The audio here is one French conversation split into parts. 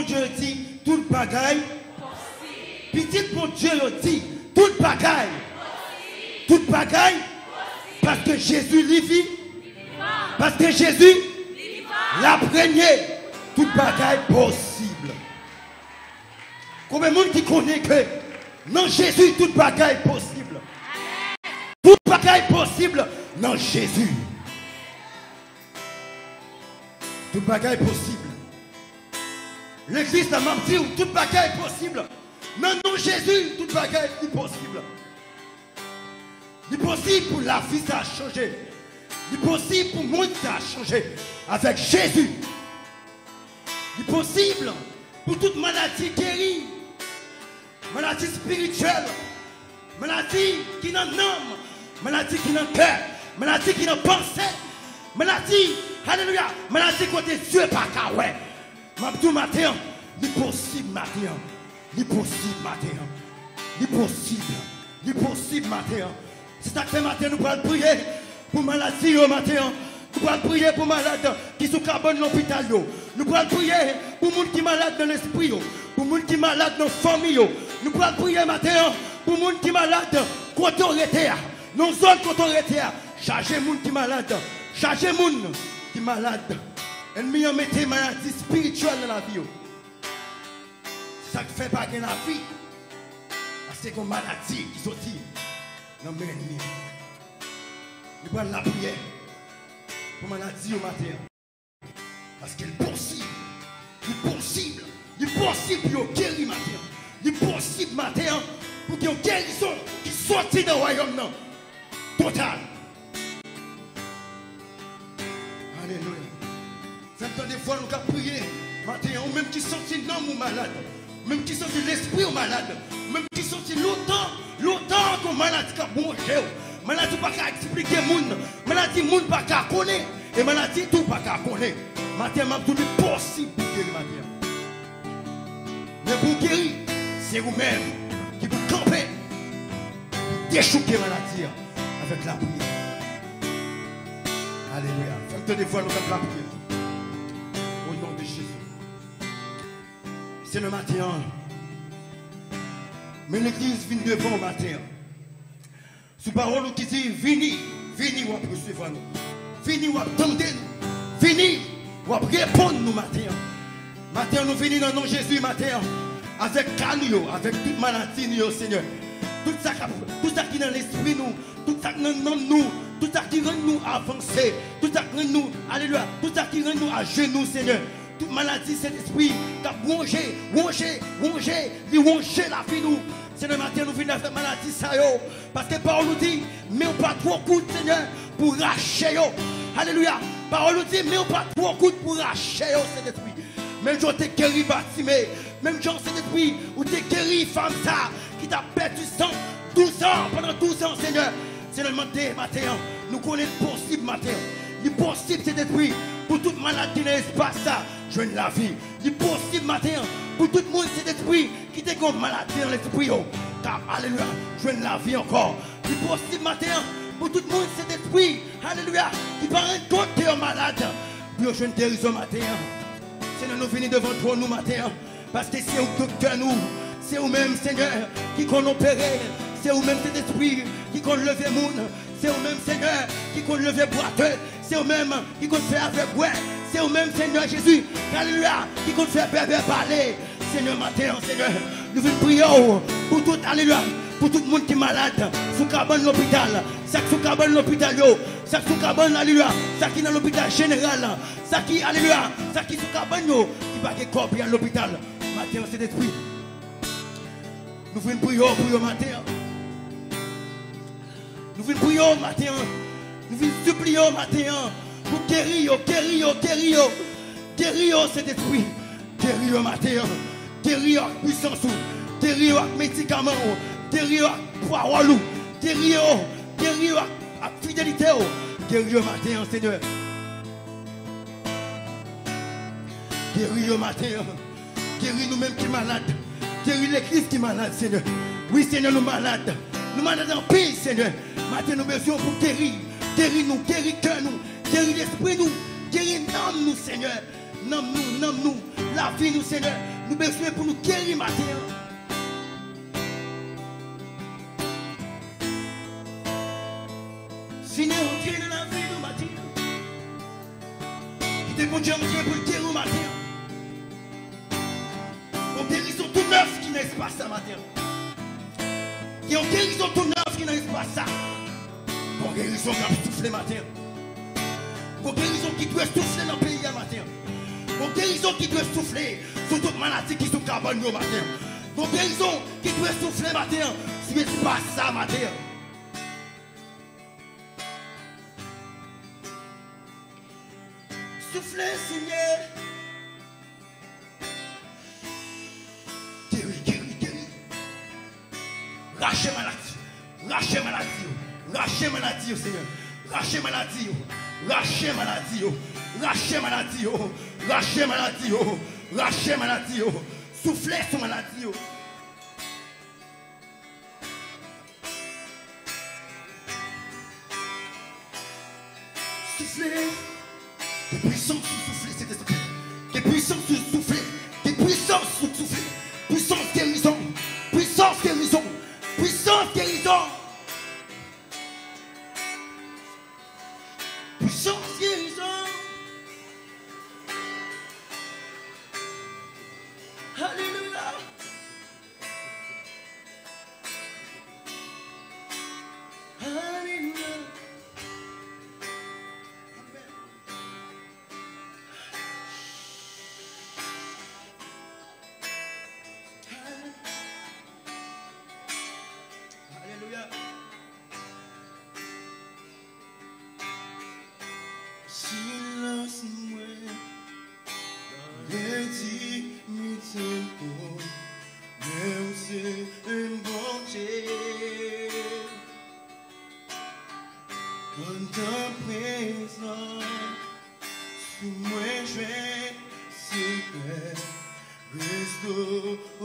Dieu dit, toute bagaille. Petit bon Dieu dit, toute bagaille. Toute bagaille. Parce que Jésus lui vit. Parce que Jésus l'a prégné. Toute bagaille possible. Combien de monde qui connaît que non Jésus, toute bagaille possible. Toute bagaille possible non Jésus. Toute bagaille possible. L'église a menti où toute bagaille possible. Non, non, Jésus, toute bagaille est possible. Il est possible pour la vie, ça a changé. Il est possible pour le monde, ça a changé. Avec Jésus. Il est possible pour toute maladie guérie. Maladie spirituelle. Maladie qui n'a nom. Maladie qui n'a cœur. Maladie qui n'a pensée. Maladie, alléluia. Maladie côté Dieu, pas qu'à ouais. Mabdou matin, il est possible matin. Il est possible matin. Il est possible. Il est possible matin. C'est ça que matin nous allons prier pour maladie au matin. Nous allons prier pour malades qui sont carbone dans l'hôpital. Nous allons prier pour les gens qui sont malades dans l'esprit. Pour les gens qui sont malades dans la famille. Nous allons prier matin pour les gens qui sont malades contre l'autorité. Nous sommes contre l'autorité. Chargez les gens qui sont malades. Chargez les gens qui sont malades. Ennemi a mis des maladies spirituelles dans la vie. Ça ne fait pas que la vie. C'est une maladie qui sortit dans l'ennemi. Nous allons la prière pour maladie au matin. Parce qu'il est possible. Il est possible. Il est possible pour guérir matin. Il est possible matin pour qu'il y ait une guérison qui sortit dans le royaume. Total. Alléluia. Des fois, nous avons prié matin, ou même qui sont l'homme ou malade, même qui sont l'esprit ou malade, même qui sont longtemps que maladie a bouché, maladie pas qu'à expliquer monde, maladie monde pas qu'à connaître, et maladie tout pas qu'à connaître. Matin, m'a tout possible pour guérir matin. Mais pour guérir, c'est vous-même qui vous campez, déchouquer maladie avec la prière. Alléluia. Fait des fois, nous avons la prière. De Jésus. C'est le matin. Mais l'église vient devant le matin. Sous parole qui dit, venez, venez, ou poursuivre nous. Venez, ou attendre nous. Venez, ou répondre nous matin. Matin, nous venons dans le nom de Jésus, matin. Avec canio, avec toute maladie, nous, Seigneur. Tout ça qui est dans l'esprit, nous. Tout ça qui est dans nous. Tout ça qui rend nous avancer. Tout ça qui rend nous, alléluia. Tout ça qui rend nous à genoux, Seigneur. Toute maladie, cet esprit qui a rongé la vie nous. C'est le matin, nous venons faire maladie, ça yo. Parce que parole nous dit, mais on pas trop coûte, Seigneur, pour racher yo. Alléluia. Parole nous dit, mais on pas trop coûte pour racher yo, cet esprit. Même si tu es guéri, bâtimé. Même si cet esprit, où tu es guéri, femme, ça, qui t'a perdu 12 ans, pendant 12 ans, Seigneur. C'est le matin, nous connaissons possible matin. Il est possible cet esprit pour toute maladie dans l'espace, je veux la vie. Il est possible matin pour tout le monde cet esprit qui est comme maladie dans l'esprit. Car alléluia, je veux la vie encore. Il est possible matin pour tout le monde cet esprit, alléluia, qui paraît compte que est malade. Puis je veux une guérison matin. Seigneur, nous venons devant toi nous matin. Parce que c'est au docteur nous. C'est vous-même, Seigneur, qui qu'on opéré. C'est vous-même cet esprit qui qu'on levé monde. C'est vous-même, Seigneur, qui qu'on levé boiteux. C'est vous-même qui qu'on fait avec ouais. C'est vous-même, Seigneur Jésus, alléluia, qui qu'on fait bébé parler. Seigneur, matin, Seigneur, nous venons prier pour tout, alléluia, pour tout le monde qui est malade, sous cabane l'hôpital, ça qui sous cabane l'hôpital, ça qui sous cabane, alléluia, ça qui est dans l'hôpital général, ça qui, alléluia, ça qui sous cabane, qui va que corps à l'hôpital. Matin, c'est esprit. Nous venons prier pour le matin. Nous venons prier au matin. Nous venons supplier au matin. Pour guérir cet esprit. Guérir au matin. Guérir avec puissance. Guérir avec médicaments. Guérir avec parole. Guérir avec fidélité. Guérir au matin, Seigneur. Guérir au matin. Guérir nous-mêmes qui sommes malades. Guérir l'église qui est malade, Seigneur. Oui, Seigneur, nous malades. Nous malades en pays, Seigneur. Maintenant, nous besoin pour guérir. Guérir nous, guérir cœur nous. Guérir l'esprit nous. Guérir l'âme nous, Seigneur. Nomme nous. la vie, nous, Seigneur. Nous besoin pour nous guérir matin. Seigneur, entrez dans la vie, nous, matin. Qui te bon Dieu, pour le guérir matin. Pour guérison tout neuf qui n'est pas ça matin. Qui ont guérison tout neuf qui n'est pas ça. Pour guérison qui a soufflé matin. Pour guérison qui doit souffler dans le pays matin. Pour guérison qui doit souffler sur toute maladie qui sont carbone au matin. Pour guérison qui doit souffler matin. Si c'est pas ça matin. Soufflez, Seigneur. Guéris. Lâchez maladie. Lâchez maladie, Seigneur. Lâchez maladie. Lâchez maladie. Soufflez sur maladie. Soufflez. Des puissances soufflées, c'est esprit. Des puissances soufflées. Des puissances soufflées. Puissance guérison. Puissance guérison. Puissance guérison. Puissance guérison. Alléluia. Alléluia. Alléluia. Silence moi, l'intimité pour même c'est un bon Dieu. En ta présence, sous moi je vais secret, restauration.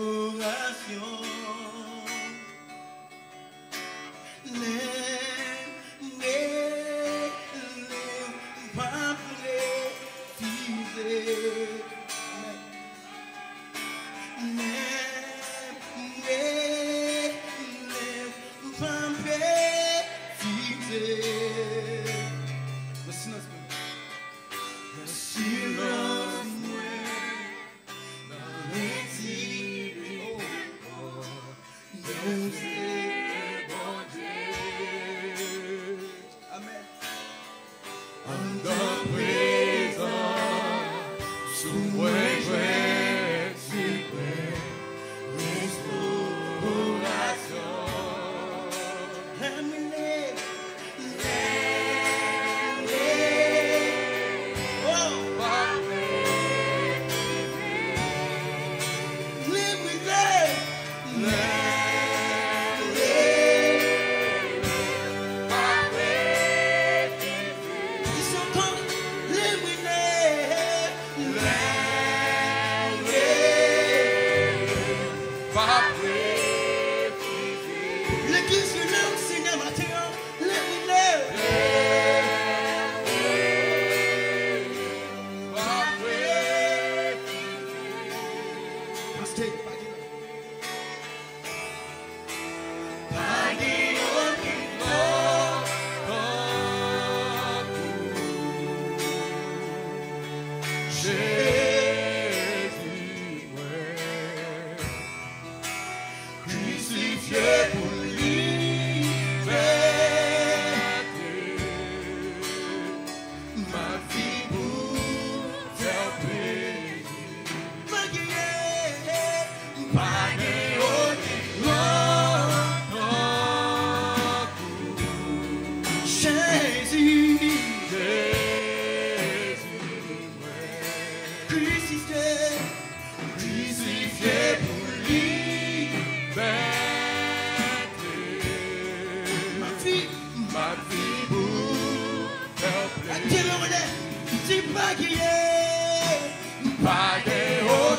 By the old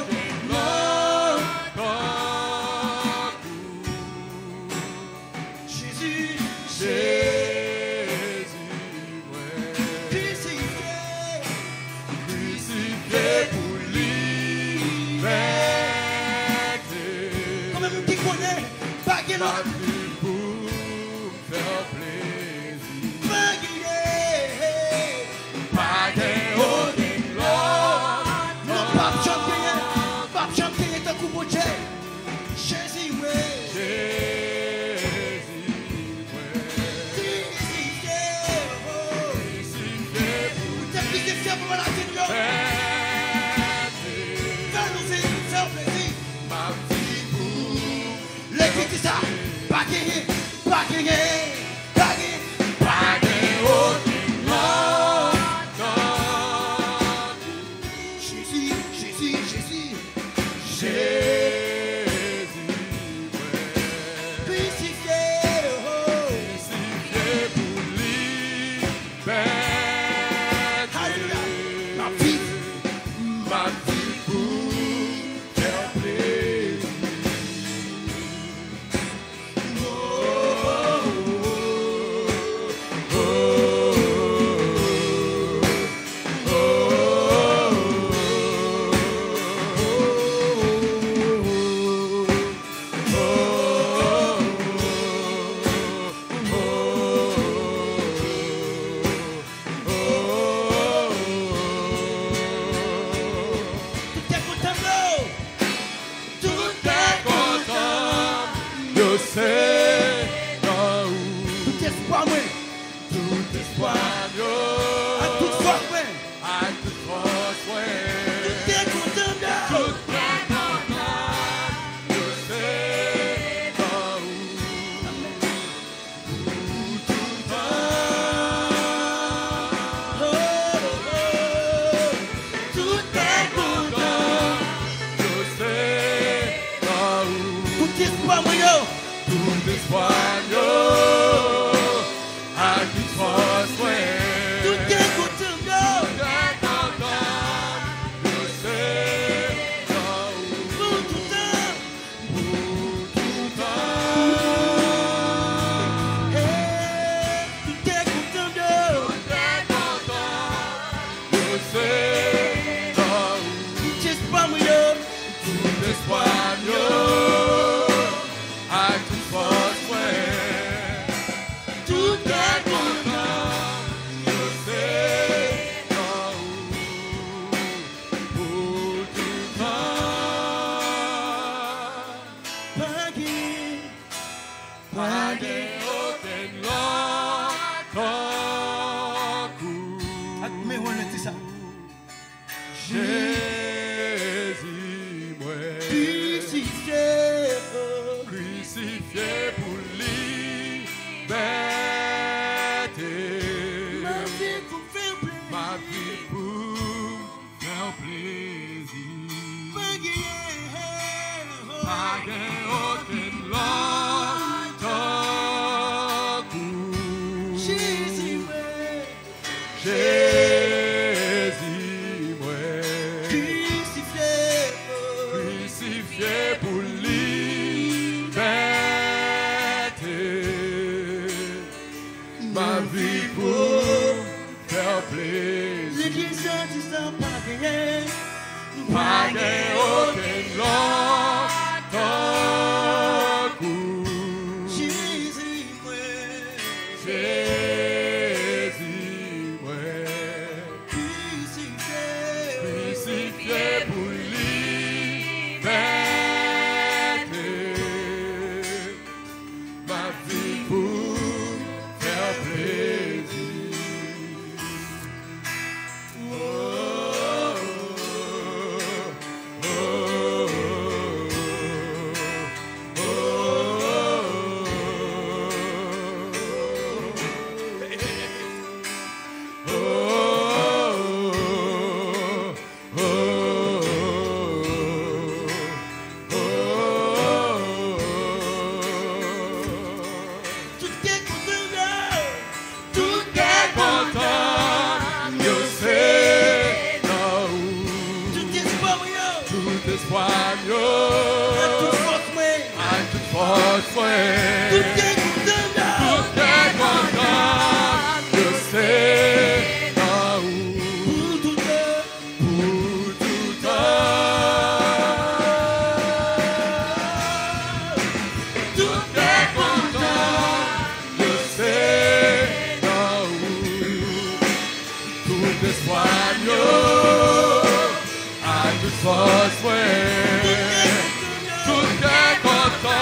Tout est content,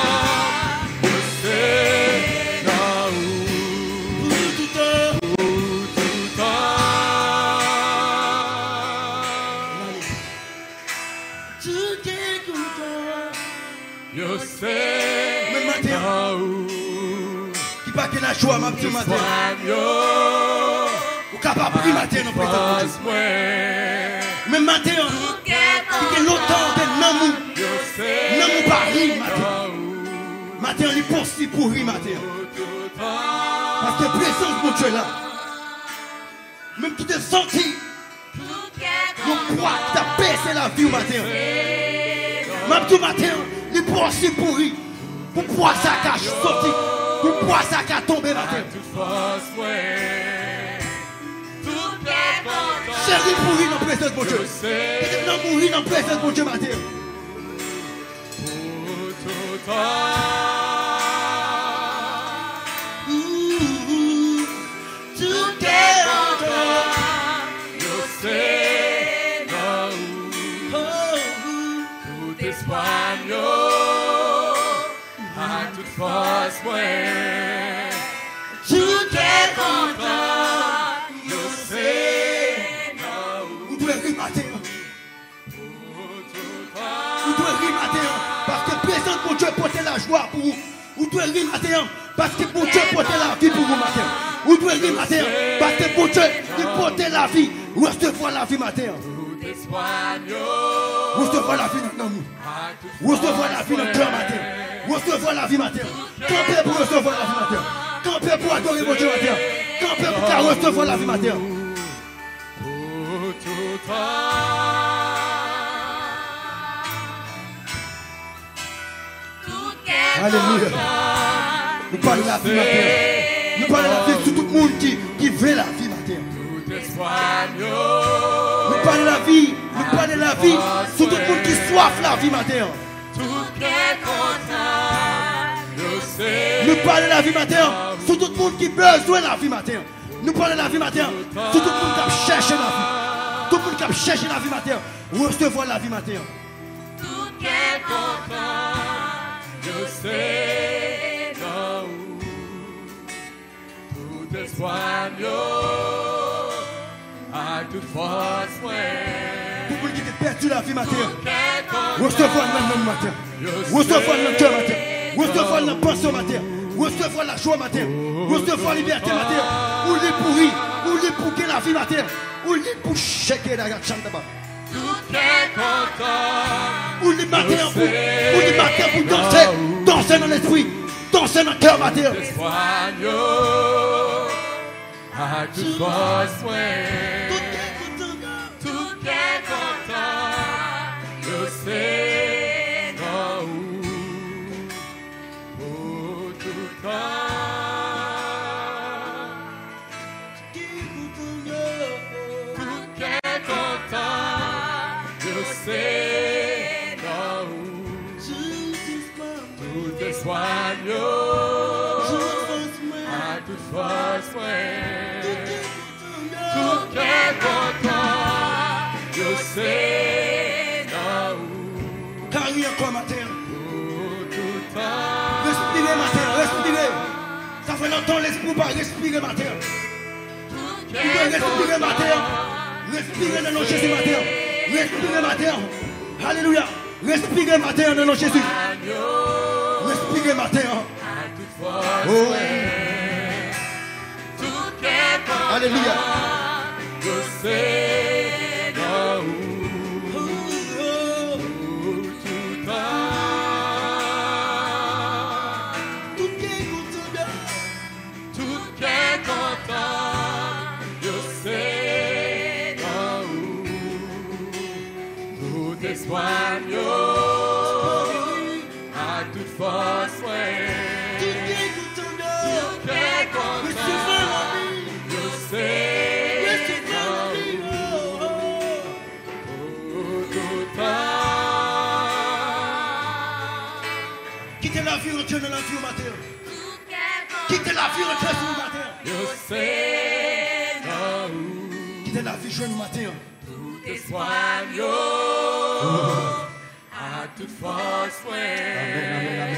je Yo sais. Même matin. Qui pas que la joie, ma petite matin. Ou capable de prier matin dans le présence de Dieu. Même matin. Qui est longtemps de Namou. Namou Paris matin. Matin, il est possible pour rire matin. Parce que la présence de Dieu là. Même qui te senti. Le poids qui t'a baissé la vie au matin. Même tout matin, il est possible pour rire. Pour poids ça cache sorti. Pour poids ça qui a tombé matin. Chérie pour rire dans la présence de Dieu. Et non mourir dans la présence de Dieu matin. Parce que présence pour Dieu porter la joie pour vous. Vous devez rire matin parce que pour Dieu porter la vie pour vous matin. Vous devez rire matin parce que pour Dieu porter la vie. Recevoir la vie matin. Recevoir la vie dans nous. Recevoir la vie dans le cœur matin. Recevoir la vie matin. Campez pour recevoir la vie matin. Campez pour adorer votre Dieu matin. Campez pour recevoir la vie matin. Alléluia. Nous parlons de la vie matin. Nous parlons de la vie sur tout le monde qui veut la vie matin. Nous parlons de la vie. Nous parlons de la vie sur tout le monde qui soif la vie matin. Nous parlons de la vie matin sur tout le monde qui a besoin de la vie matin. Nous parlons de la vie matin sur tout le monde qui cherche la vie. Tout le monde qui cherche la vie matin. Recevoir la vie matin. Je sais là où tout est soigneux à toute force. Pour vous qui êtes perdu la vie matin, recevoir le matin, recevoir le cœur matin, recevoir la pensée matin, recevoir la joie matin, recevoir la liberté matin, ou les pourris, ou les pour la vie matin, ou les pour checker la chambre d'abord. Ou les matins pour danser dans l'esprit, danser dans le cœur matin. Tout est content, je sais où tout temps. Tout est content. C'est là où tout est soigneux à toute force. Tout est content, je sais là où. Carrière encore matin. Tout temps. Respirez matin, respirez. Ça fait longtemps l'esprit pas respirer matin. Vous devez respirer matin. Respirez dans le nom de Jésus matin. Respirez matin. Alléluia. Respirez matin dans le nom de Jésus. Respirez matin. Oh. Alléluia. Je sais là où tout temps. Tout est content. Je sais là où tout est soigneux à toute force. Tout est content. Je sais là où tout temps. Quittez la vie, retournez dans la vie au matin. Quittez la vie, retournez sur le matin. Je sais là où Quittez la vie, jeune au matin. tout est soigneux à toute force. Amen, amen, amen.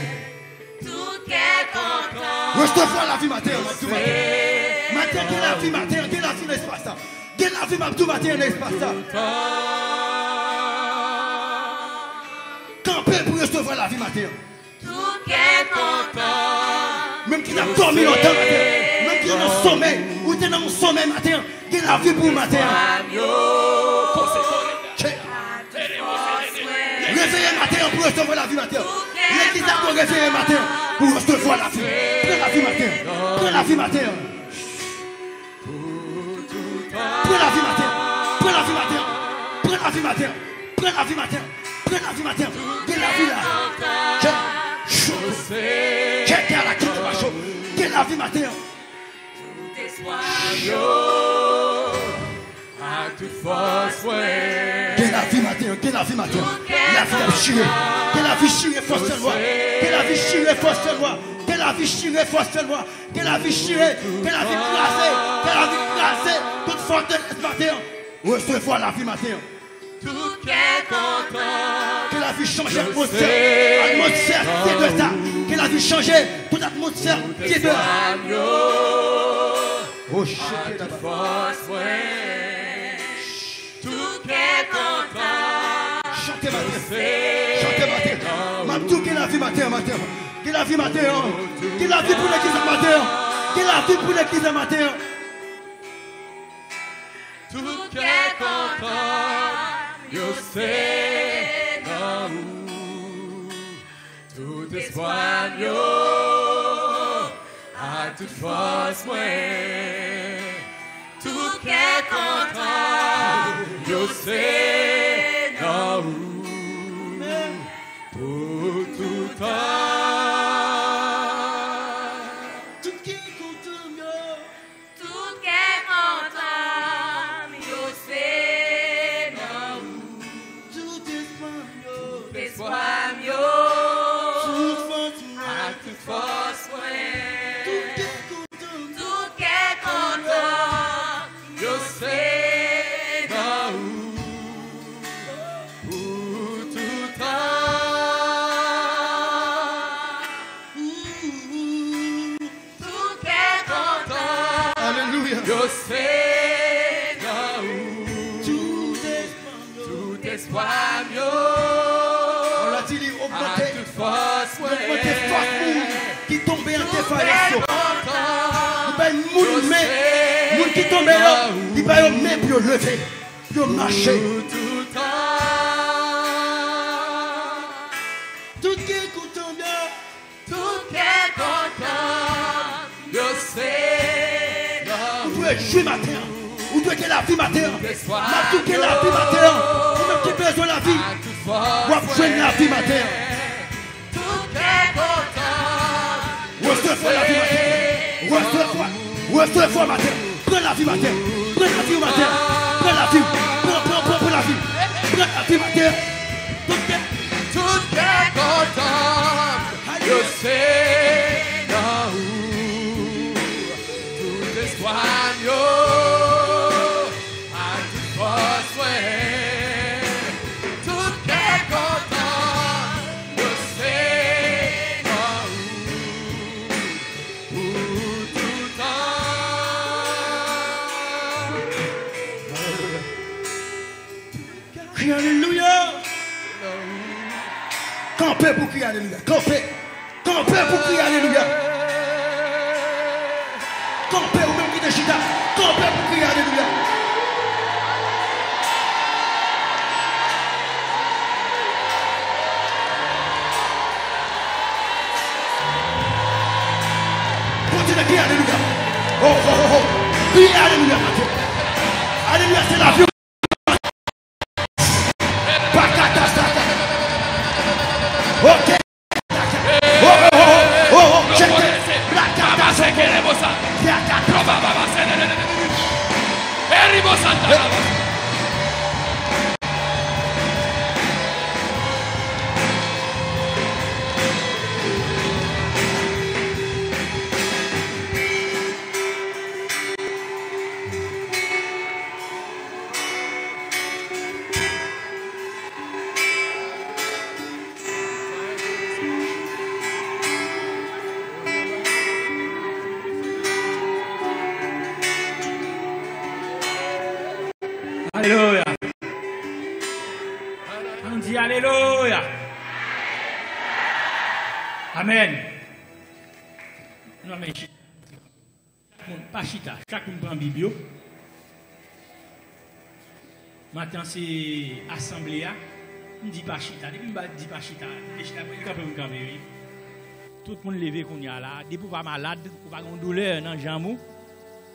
Tout est content. Recevoir la vie matin, tout matin. Matin, que la vie matin, que la vie l'espace ça. Que la vie tout matin l'espace ça. Campez pour pour recevoir la vie matin. Tout est content. Même qui a dormi longtemps matin. Même qui est dans le sommeil. Ou tu es dans le sommeil matin. Qui a la vie pour matin. Réveillez matin pour recevoir la vie matin. L'église a pour réveiller matin pour recevoir la vie. Prends la vie matin. Prends la vie matin. Prends la vie matin. Prends la vie matin. Prends la vie matin. Prends la vie matin. Prends la vie matin. Quelle la vie là. Quelle la vie de ma chaud. Quelle la vie matin. Quelle la vie matin. Quelle la vie matin. La vie a chiré. Quelle la vie chiré force de loi. Quelle la vie chiré force de loi. Quelle la vie chiré force de loi. Quelle la vie chiré. Quelle la vie crasée. Quelle la vie crasée. Toute forteresse matin. Recevoir la vie matin. Tout est content. Que la vie change l'atmosphère. Atmosphère, c'est de ça. Que la vie change toute atmosphère, c'est de ça. Oh, shit, Tout est content. chantez matin. Chantez matin. Mabdou, que la vie matin, matin. Que la vie matin. Que la vie pour l'église matin. Que la vie pour l'église matin. Tout est content. Yo sais dans où tout espoir yo à toute force moi Tout est content. yo sais dans où pour tout temps Tout qui est content. Tout est content. Yo sais non. Tout espoir. Espoir yo. Tout force. à toute force moi Tout est content. Tout est content. yo sais dans où pour tout temps Tout est content. Alléluia. yo sais dans où Tout espoir. tout espoir yo On l'a dit, il à augmentait. toute force Augmentait force qui tombait en défaillance. Il va y moun qui tombe là, il va y mettre pour lever, pour marcher. tout temps Tout qui est content bien. Tout est content. yo sais dans Vous pouvez jouer matin. Vous pouvez la vie matin. espoir Ma tout qui est la vie matin. Vous même qui besoin de la vie. à toute force Vous jouez la vie matin. Tout est content. Recevoir la vie matin. Recevoir matin. Prends la vie matin. Prends la vie matin. Prends la vie. Prends la vie. Prends la vie matin. tout est content yo sais dans où tout espoir yo à toute force tout est content yo sais dans où pour tout temps Crie alléluia. Campez pour crier alléluia. Campez. Campez pour crier alléluia. Campez ou même qui de chita. Campez pour crier alléluia. Continuez à crier alléluia. Oh, oh, oh, oh. Criez alléluia, Mathieu. Alléluia, c'est la vie. Ok. Oh, oh, oh, oh, oh, check it. Amen. Non, mais pas chita. Chacun prend Bible. Maintenant, c'est assemblée. On dit pas chita. Depuis qu'on dit pas chita, tout le monde levé qu'on y a là. Depuis qu'on pas malade, qu'on pas de douleur dans le jambe.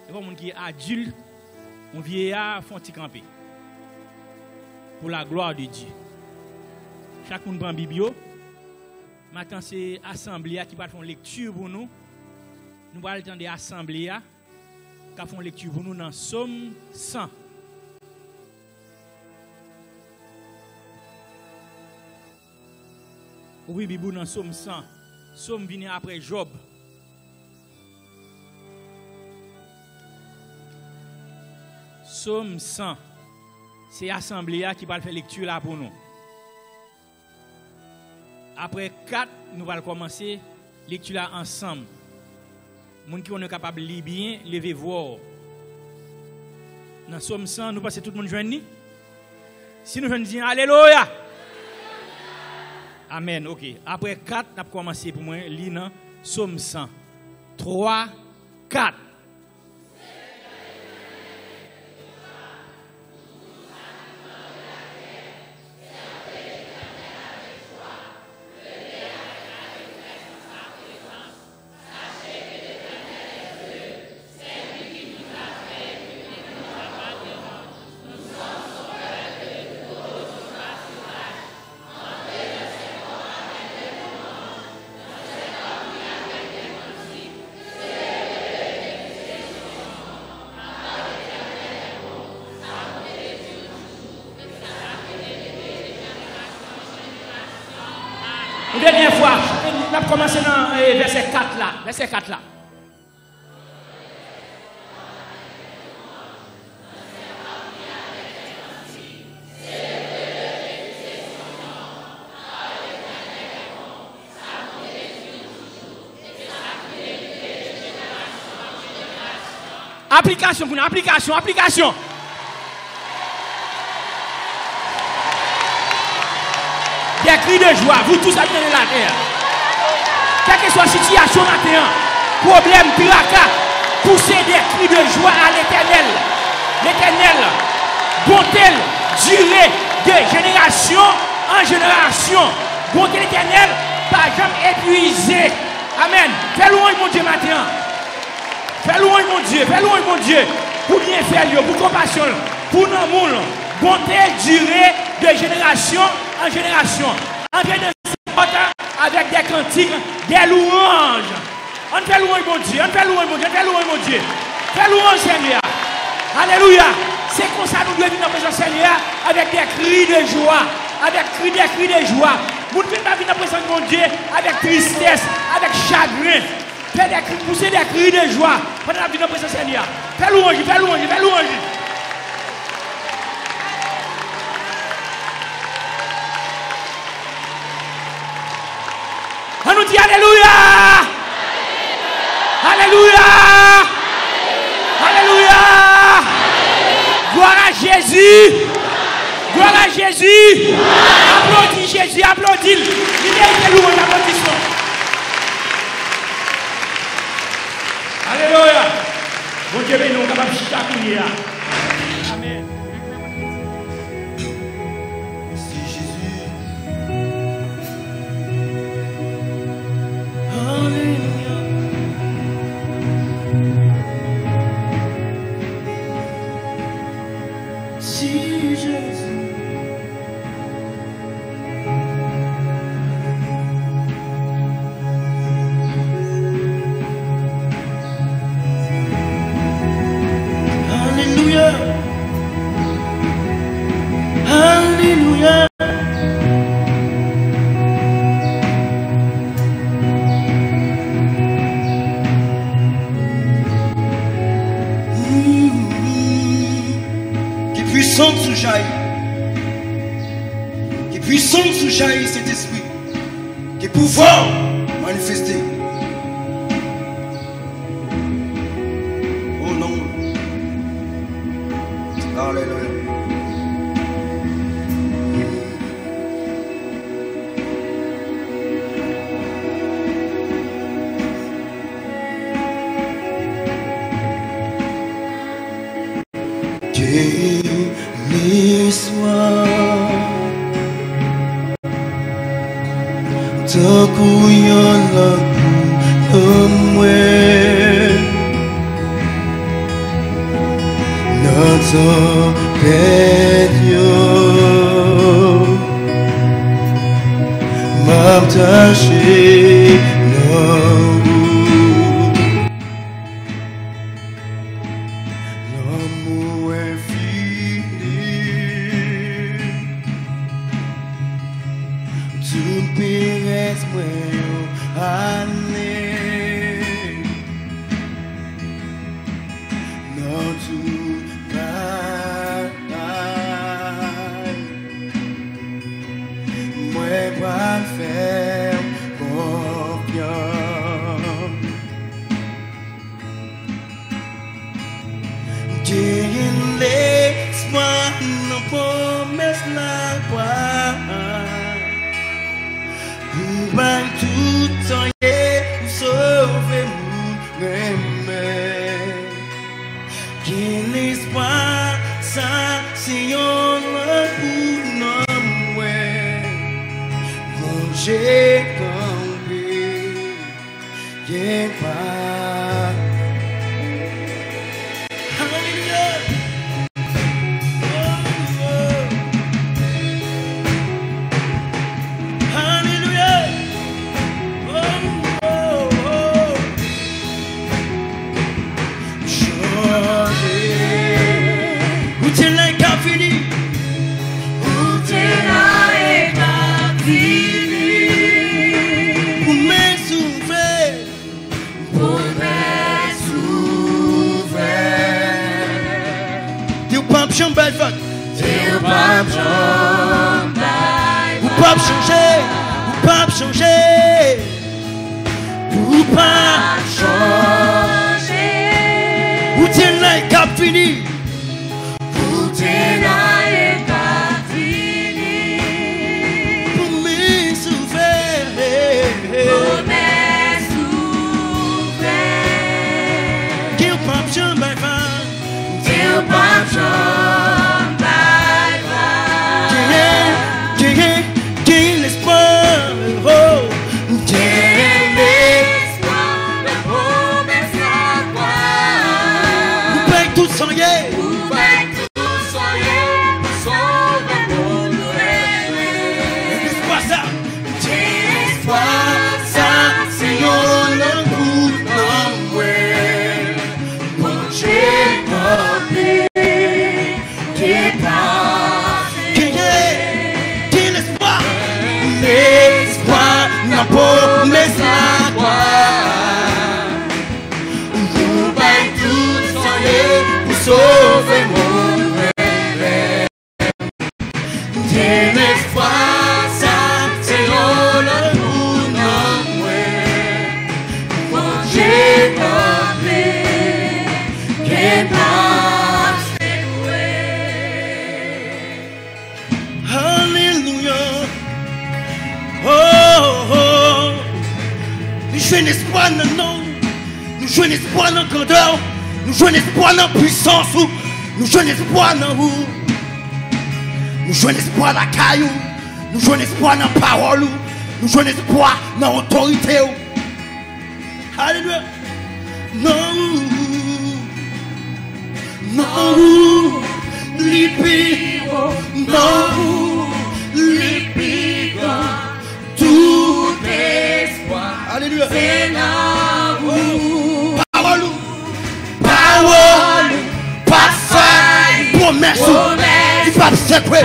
Il y a des gens qui sont adultes, on vieillard, font camper. Pour la gloire de Dieu. Chacun prend Bible. Maintenant, c'est l'Assemblée qui va faire une lecture pour nous. Nous allons attendre l'Assemblée qui va faire une lecture pour nous dans Somme 100. Oui, Bible dans Somme 100. Somme vient après Job. Somme 100. C'est l'Assemblée qui va faire lecture là pour nous. Après 4, nous allons commencer lecture là ensemble. Les gens qui sont capables de lire bien, levez voir. Dans Somme 100, nous passons tout le monde joindre. Si nous disons Alléluia. Amen. OK. Après 4, nous allons commencer pour moi lire dans Somme 100. 3, 4. Une dernière fois, on a commencé dans verset 4 là. Verset 4 là. Application, application. Des cris de joie, vous tous habitants de la terre. Quelle que soit la situation maintenant, problème, tracas, poussez des cris de joie à l'Éternel. L'Éternel, bonté, durée de génération en génération. Bonté l'Éternel, pas jamais épuisé. Amen. Fais louange mon Dieu maintenant. Fais louange mon Dieu. Pour bien faire, pour compassion, pour l'amour. Bonté, durée de génération en génération. On vient de se porter avec des cantiques, des louanges. On fait louange mon Dieu, Fais louange Seigneur. Alléluia. C'est comme ça nous devons venir dans la présence Seigneur avec des cris de joie. Des cris de joie. Vous ne pouvez pas venir dans la présence de mon Dieu avec tristesse, avec chagrin. Pousser des cris de joie. Pendant la vie dans la présence Seigneur. Fais louange. On nous dit Alléluia. Alléluia. Alléluia. Gloire à Jésus. Applaudis Jésus, applaudis. Il est loué, l'applaudissement. Alléluia. Bon Dieu, nous sommes capables de chiter. Amen. Merci Jésus. Alléluia. Si Jésus. Alléluia. Alléluia. Qui puissante sous jaillit. Qui puissante sous jaillit cet esprit. Qui pouvoir manifester. Oh non. Alléluia. Nous jouons espoir dans l'autorité. Alléluia. Non, non, lipigo, non, lipigo, tout espoir. Alléluia. C'est là où parole, pas faille, promesse, il va secret,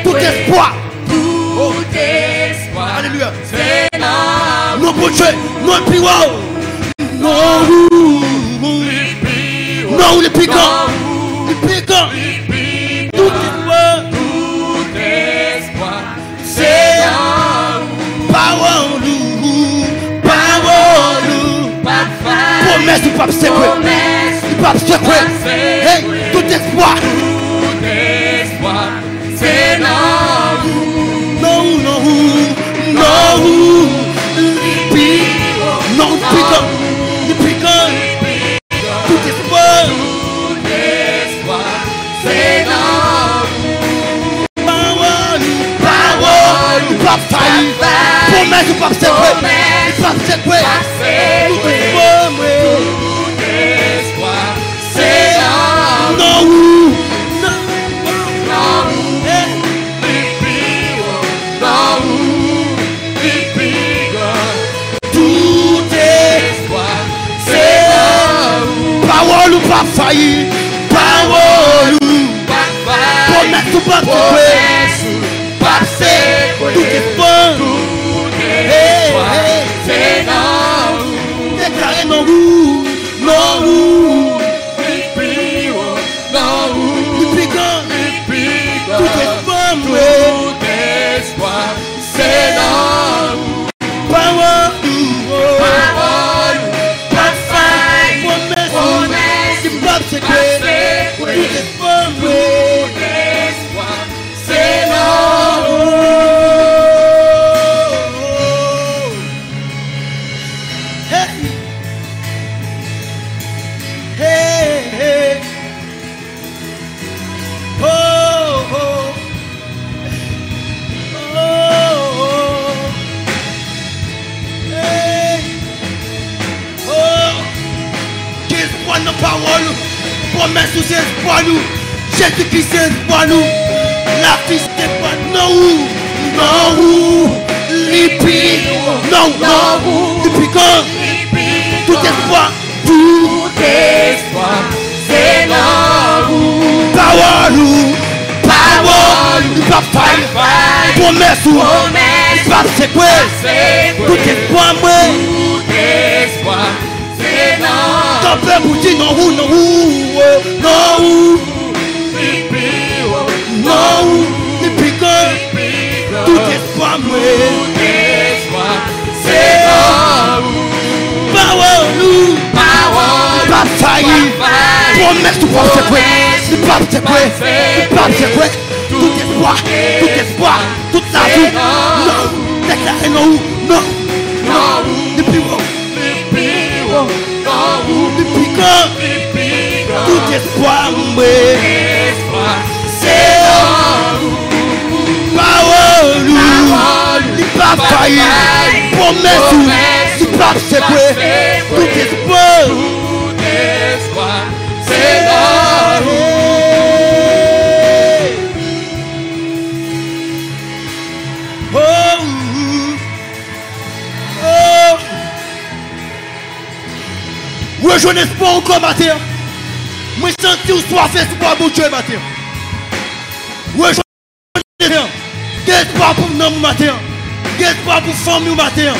tout espoir. Tout espoir. Alléluia. C'est là où non, pour Dieu, non, plus haut. Non, non, les piquants, tout espoir, c'est là où parole, promesse du pape secret, du pape secret, hey, tout espoir, c'est là où non, les piquants, tout espoir, c'est là où parole, du pape failli, promesse du pape secret. Il pas secoué. Tout espoir, moi. Tout espoir, c'est dans Non, tout espoir, c'est dans parole ou pas failli. Parole ou promesse ou pas secoué. Tout espoir, c'est dans déclaré non ou, non ou. Depuis quand? Tout espoir, moi. C'est dans Parole ou pas failli, promesse ou pas secoué. Tout espoir, moi. c'est dans Hey, hey. Oh, oh. Oh, hey. Oh. Qu'espoir nos paroles, promesse ou c'est espoir nous. Jésus-Christ c'est espoir nous. La vie c'est espoir non, non, lipi, non, non, depuis quand? Tout espoir, tout espoir, c'est dans parole ou il pas failli, promesse ou il pas secoué. Tout espoir, moi. Tout espoir, c'est dans Ton peuple vous dit non ou, non ou, non ou, non ou, depuis quand? Tout espoir, moi. espoir, c'est dans Parole ou pas failli, promesse ou pas secoué. Il pas secoué, il pas secoué. Tout espoir, toute la vie. Non, déclaré non ou, non, non, depuis où? Depuis quand? Tout espoir, moi. C'est parole ou il pas failli, promesse ou il pas secoué. Tout espoir. c'est dans Oh, oh. Rejoignez espoir encore matin. Moi senti ou soif espoir pour Dieu matin. Rejoignez espoir. Quel espoir pour nous matin. Quel espoir pour famille matin.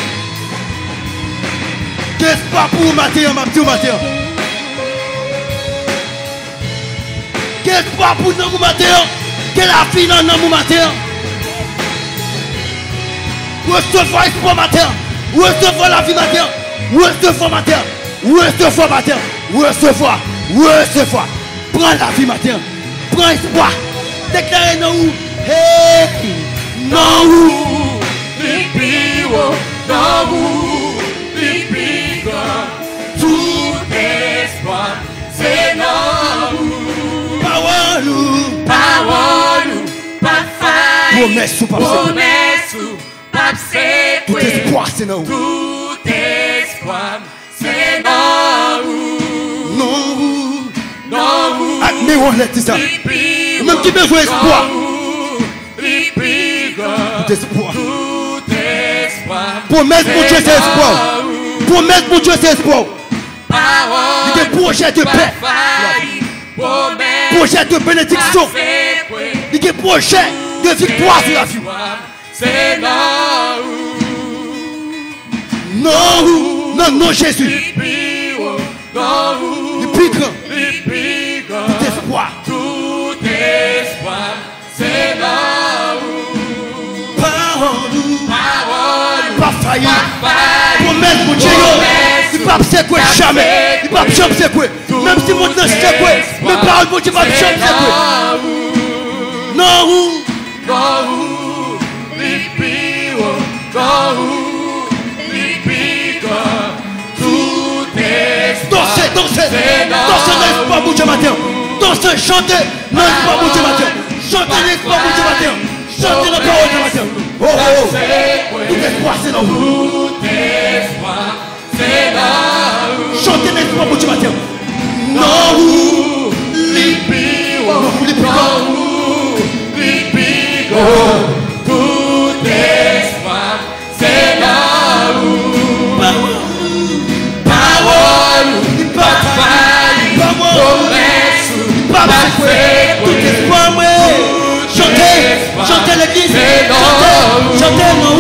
Quel espoir pour vous matin, ma petite matin. Quel espoir pour nous matin. Quelle la vie dans nous matin. Recevoir espoir matin. Recevoir la vie matin. Recevoir matin. Recevoir matin. Recevoir. Recevoir. Prends la vie matin. Prends espoir. Déclarez non ou. Hey. Non ou. tout espoir, c'est non. Parole ou. Parole, pas faille. Promesse ou pas Promesse ou pas tout secoué. espoir c'est non. Tout espoir, c'est non. Non ou. Non. Ah, mais on l'a dit ça. Même qui besoin espoir. Tout espoir. Tout espoir. Promesse pour Dieu c'est espoir. Promesse pour Dieu c'est espoir. Il y a des projets de paix. Projet de bénédiction. Il y a des projets de victoire sur la vie. C'est non. Non, non, non, Jésus. Non. Depuis quand? Tout espoir. Tout espoir, c'est non. Parole, pas failli. Faille. Promesse pour Dieu. Il ne peut pas secouer jamais. Il ne peut pas jamais secouer. Même si mon temps secoué, mais parole pour Dieu ne peut pas jamais secouer. Non, dansez l'espoir pour Dieu matin. Dansez, chantez l'espoir pour Dieu matin. Chantez l'espoir pour Dieu matin. Chantez la parole de matin. Oh, oh, tout espoir c'est dans vous. tu matin. Non, les tout espoir, c'est là où parole, pas faille, promesse, pas tout espoir, moi. Chantez l'église, chantez non.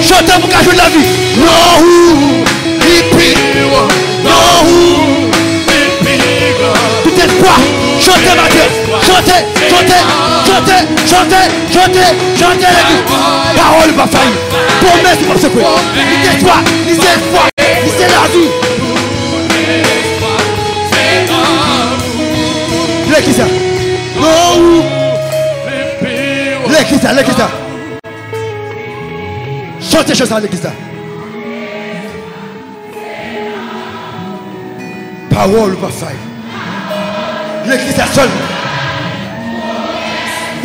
Chantez pour cacher la vie. Non, tout espoir. Chantez ma Dieu. Chantez, la vie. Parole va faillir. Promesse va se faire. L'espoir, c'est la vie. L'église. Non. L'église. Chantez chose à l'église. Parole va faillir. L'église est seule.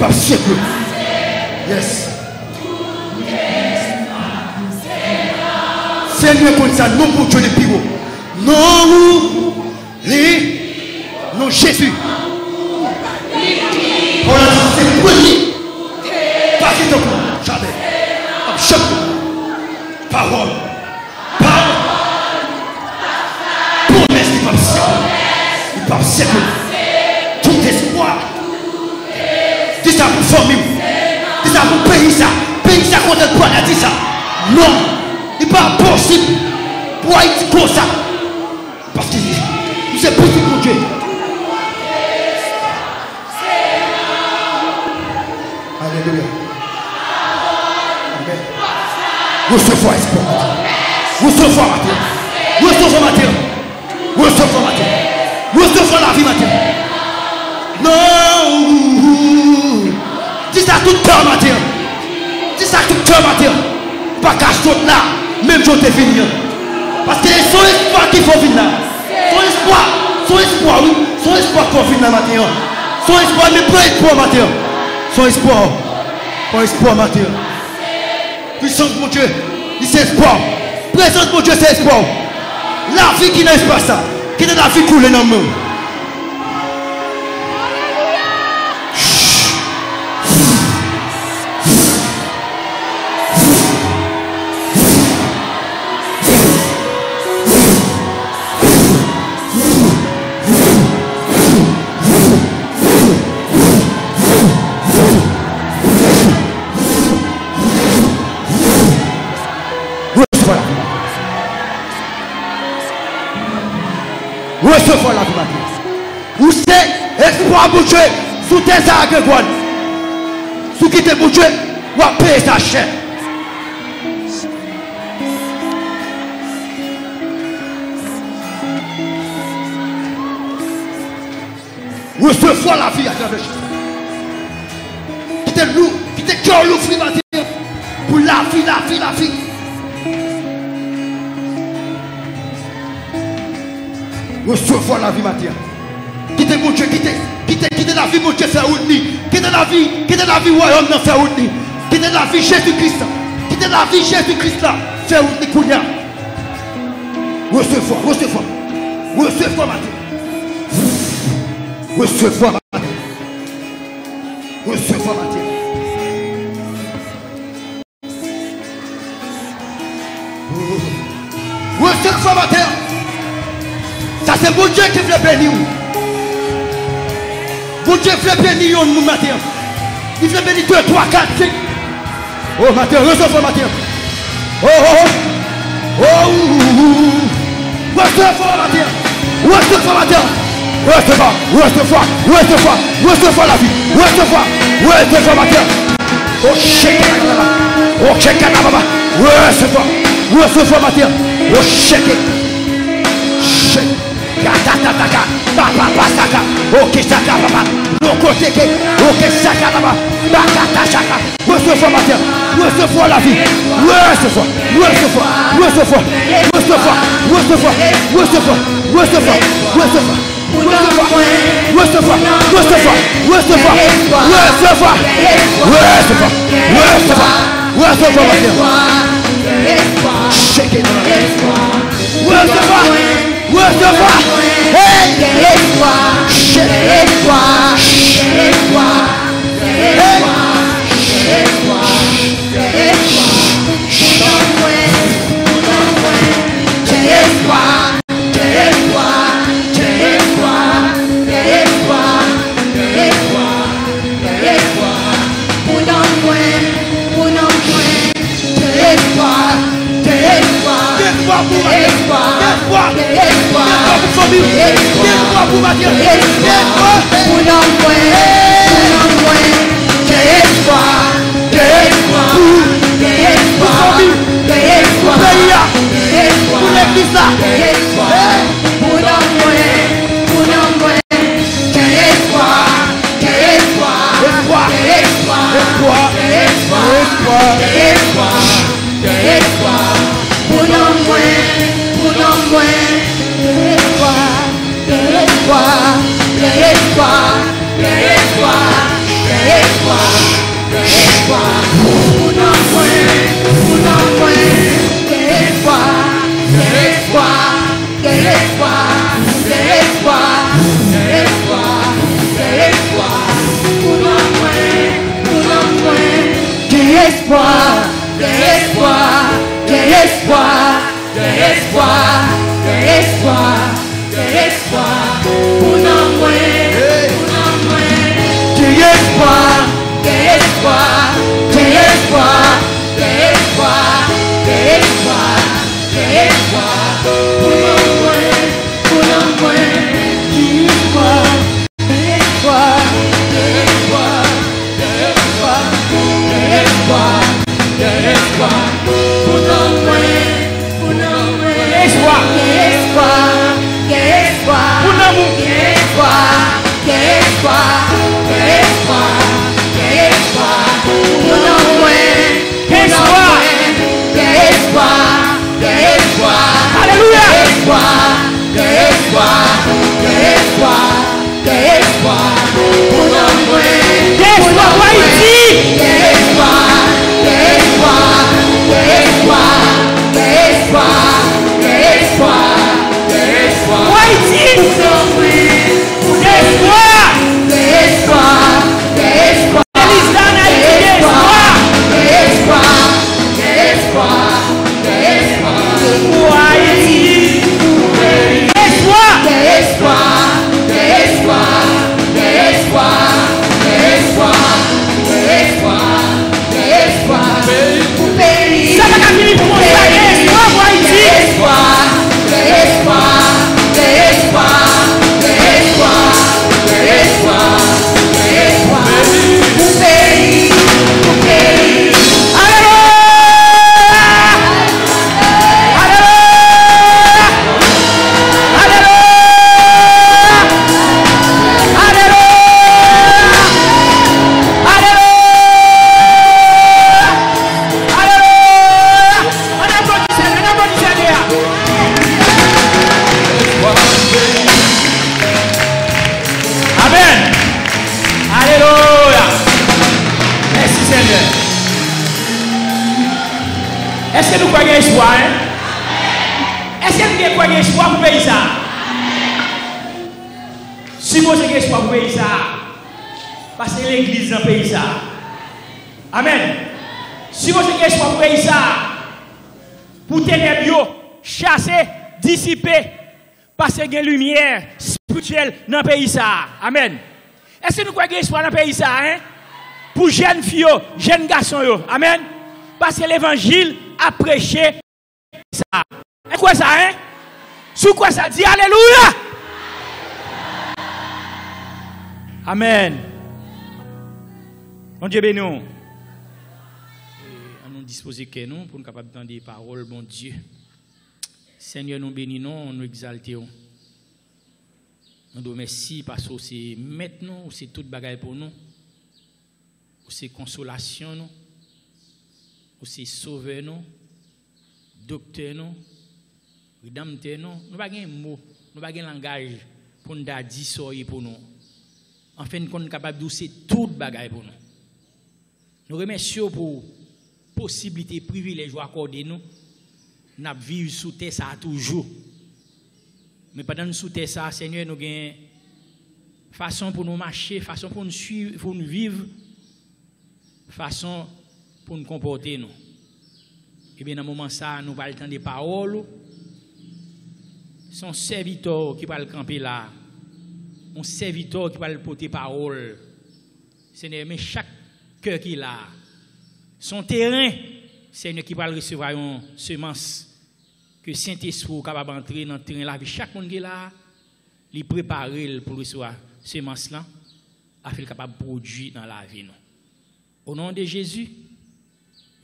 Par siècle. Yes. Seigneur comme ça, non pour Dieu les pires. Non, non Jésus. On a dit, c'est le premier. Pas qu'il te coupe, jamais. Chaque parole. Promesse, il parle siècle. Il parle siècle. Tout espoir. Dis ça pour famille. Dis ça pour pays ça. Pays ça contre le poids, dis ça. Non. Il n'est pas possible pour Haïti comme ça. Parce que c'est possible pour Dieu. Alléluia. Amen. Recevez espoir. Recevez matin. Recevez matin. Recevez matin. Recevez la vie matin. Non. Dis ça tout cœur matin. Dis ça tout cœur matin. Pas qu'à sauter là. Même si tu fini. Parce que c'est son espoir qu'il faut venir là. Son espoir, oui. Son espoir qu'on vient là matin. Son espoir, mais pas espoir matin. Son espoir. Pas espoir matin. Puissance mon Dieu, c'est espoir. Présence mon Dieu, c'est espoir. La vie qui n'est pas ça. Qui est la vie coulée dans le monde. Recevez la vie matin. Où c'est espoir pour Dieu sous tes agrégoines. Sous qui t'es pour Dieu, ou à payer sa chair. Recevez la vie à travers Jésus. Qui t'es lourd, qui t'es cœur lourd, matin. Pour la vie, la vie, la vie. Recevoir la vie matin. Quittez mon Dieu, quittez la vie mon Dieu faire route ni. Quittez la vie royaume dans faire route ni. Quittez la vie Jésus-Christ. Quittez la vie Jésus-Christ là. Faire route ni kounya. Recevoir matin. Recevoir matin. Recevoir matin. Recevoir matin. Ça c'est bon Dieu qui veut bénir. Bon Dieu veut bénir mon matin. Il veut bénir 2, 3, 4, 5. Oh matin, recevez matin. Oh oh oh. Recevez matin. Recevez matin. Recevez la vie. Recevez matin. Oh shake. Oh shake baba. Recevez matin. Oh shake. Yatataka, papa saka, ok saka papa, loko teke, ok saka papa, bakata saka, recevez matin, recevez la vie, recevoir, hey, Espoir. Est-ce que nous croyons espoir? Est-ce que nous croyons espoir pour le pays ça? Si vous avez espoir pour le pays ça, parce que l'église dans le pays ça. Amen. Si vous avez espoir pour le pays ça, pour ténèbres, chasser, dissiper, parce qu'il y a une lumière spirituelle dans le pays ça. Amen. Est-ce que nous croyons espoir dans le pays ça? Pour jeunes filles, jeunes garçons. Amen. Parce que l'évangile a prêché ça. Et quoi ça, Sous quoi ça dit? Alléluia! Amen. Mon Dieu béni. On nous disposer que nous pour nous capables d'entendre des paroles, bon Dieu. Seigneur, nous bénissons, nous exaltons. Nous nous remercions parce que c'est maintenant, c'est toute bagaille pour nous. C'est consolation, nous. C'est sauver nous. Docteur nous. Rédempteur nous. Nous n'avons pas de mots, nous n'avons pas de langage pour nous dire ça pour nous. Enfin, nous sommes capables de dire c'est toute bagaille pour nous. Nous remercions pour la possibilité, privilège accordé nous. Nous vivons sous terre ça toujours. Mais pendant nous sous terre ça, Seigneur, nous avons façon pour nous marcher, façon pour nous suivre, pour nous vivre, façon pour nous comporter nous. Et bien dans ce moment ça, nous allons entendre des paroles. Son serviteur qui va le camper là. Mon serviteur qui va le porter parole. Seigneur, mais chaque cœur qui est là, son terrain, Seigneur, qui va recevoir une semence. Que Saint-Esprit est capable d'entrer dans le terrain là. Chaque monde qui est là, il prépare pour recevoir semence là, afin qu'il capable de produire dans la vie. Au nom de Jésus,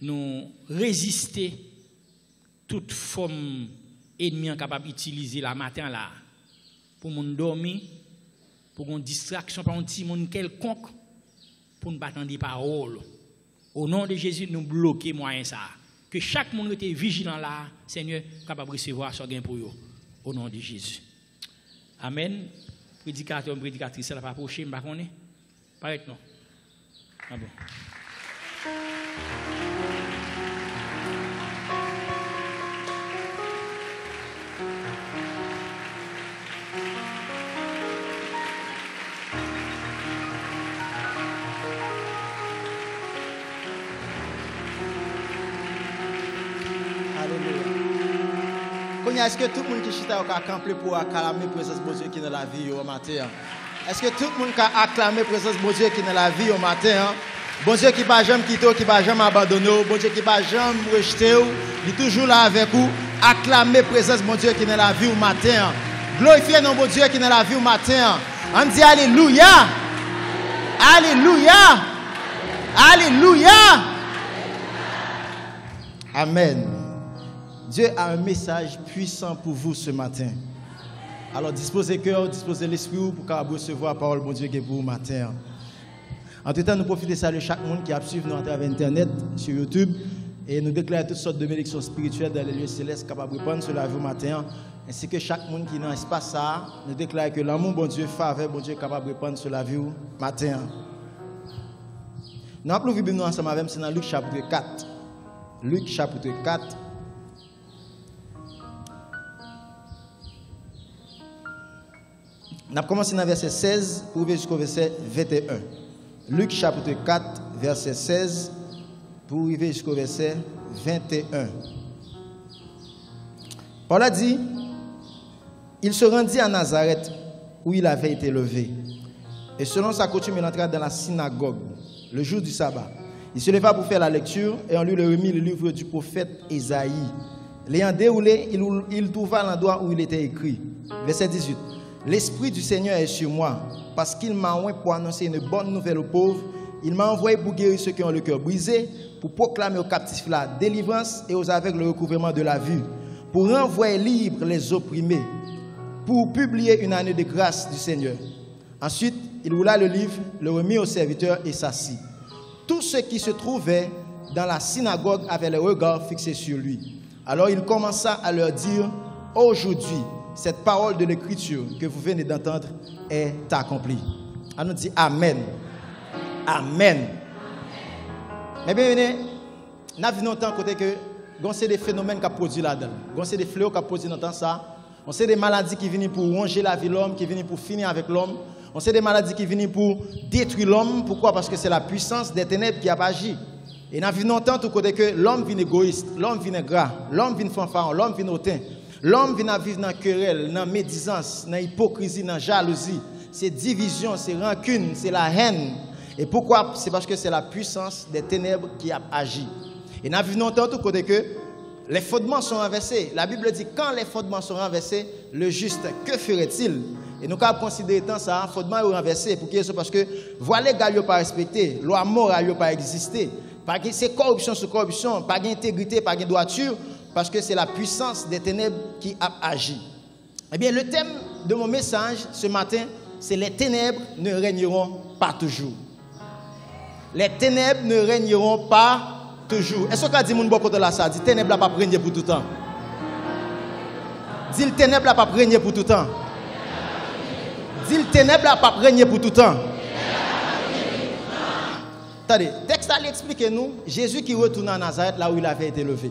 nous résister toute forme ennemie capable d'utiliser la matin là pour nous dormir, pour une distraction par un petit monde quelconque, pour nous battre des paroles. Au nom de Jésus, nous bloquer moyen ça. Que chaque monde était vigilant là, Seigneur, capable de recevoir ce gain pour eux. Au nom de Jésus. Amen. Prédicateur, prédicatrice, ça va approcher, je ne sais pas. Paraît non. Ah bon. Est-ce que tout le monde qui chita a campé pour acclamer la présence de Dieu qui est dans la vie au matin? Est-ce que tout le monde a acclamé la présence de Dieu qui est dans la vie au matin? Bon Dieu qui ne va jamais quitter, qui ne va jamais abandonner, bon Dieu qui ne va jamais rejeter, il est toujours là avec vous. Acclamez la présence de Dieu qui est dans la vie au matin. Glorifiez notre bon Dieu qui est dans la vie au matin. On dit Alléluia. Alléluia. Alléluia. Amen. Dieu a un message puissant pour vous ce matin. Alors disposez le cœur, disposez l'esprit pour recevoir la parole de Dieu qui est pour vous matin. En tout temps, nous profitons de saluer chaque monde qui a suivi nous à travers Internet, sur YouTube, et nous déclarons toutes sortes de bénédictions spirituelles dans les lieux célestes capables de répondre sur la vie matin, ainsi que chaque monde qui est dans l'espace ça, nous déclarons que l'amour bon Dieu, faveur bon Dieu capable de répondre sur la vie matin. Nous allons vivre ensemble avec c'est dans Luc chapitre 4. Luc chapitre 4. On a commencé dans verset 16 pour arriver jusqu'au verset 21. Luc chapitre 4, verset 16 pour arriver jusqu'au verset 21. Paul a dit, il se rendit à Nazareth où il avait été élevé. Et selon sa coutume, il entra dans la synagogue le jour du sabbat. Il se leva pour faire la lecture et on lui remit le livre du prophète Ésaïe. L'ayant déroulé, il trouva l'endroit où il était écrit. Verset 18. L'Esprit du Seigneur est sur moi, parce qu'il m'a envoyé pour annoncer une bonne nouvelle aux pauvres. Il m'a envoyé pour guérir ceux qui ont le cœur brisé, pour proclamer aux captifs la délivrance et aux aveugles le recouvrement de la vue, pour renvoyer libres les opprimés, pour publier une année de grâce du Seigneur. Ensuite, il roula le livre, le remit au serviteur et s'assit. Tous ceux qui se trouvaient dans la synagogue avaient les regards fixés sur lui. Alors il commença à leur dire, aujourd'hui, cette parole de l'Écriture que vous venez d'entendre est accomplie. On nous dit Amen. Amen. Mais bien, nous avons longtemps côté que c'est des phénomènes qui produisent là-dedans. C'est des fléaux qui produisent dans le temps ça. On sait des maladies qui viennent pour ronger la vie de l'homme, qui viennent pour finir avec l'homme. On sait des maladies qui viennent pour détruire l'homme. Pourquoi? Parce que c'est la puissance des ténèbres qui a agi. Et nous vivons tant tout côté que l'homme vient égoïste, l'homme vient gras, l'homme vient fanfaron, l'homme vient hautain. L'homme vient vivre dans la querelle, dans la médisance, dans l'hypocrisie, dans la jalousie. C'est division, c'est rancune, c'est la haine. Et pourquoi? C'est parce que c'est la puissance des ténèbres qui a agi. Et nous vivons tant tout côté que les fondements sont renversés. La Bible dit quand les fondements sont renversés, le juste, que ferait-il? Et nous avons considéré tant ça, un fondement est renversé. Parce que voilà les gars n'ont pas respecté, loi morale n'a pas existé. C'est corruption sur corruption, pas d'intégrité, pas de droiture, parce que c'est la puissance des ténèbres qui a agi. Eh bien, le thème de mon message ce matin, c'est les ténèbres ne régneront pas toujours. Les ténèbres ne régneront pas toujours. Est-ce que dit mon bon côté là ça dit ténèbres là pas régner pour tout temps. Dit le ténèbres là pas régner pour tout temps. Dit le ténèbres là pas régner pour tout temps. Attendez, texte allait expliquer nous Jésus qui retourne à Nazareth là où il avait été élevé.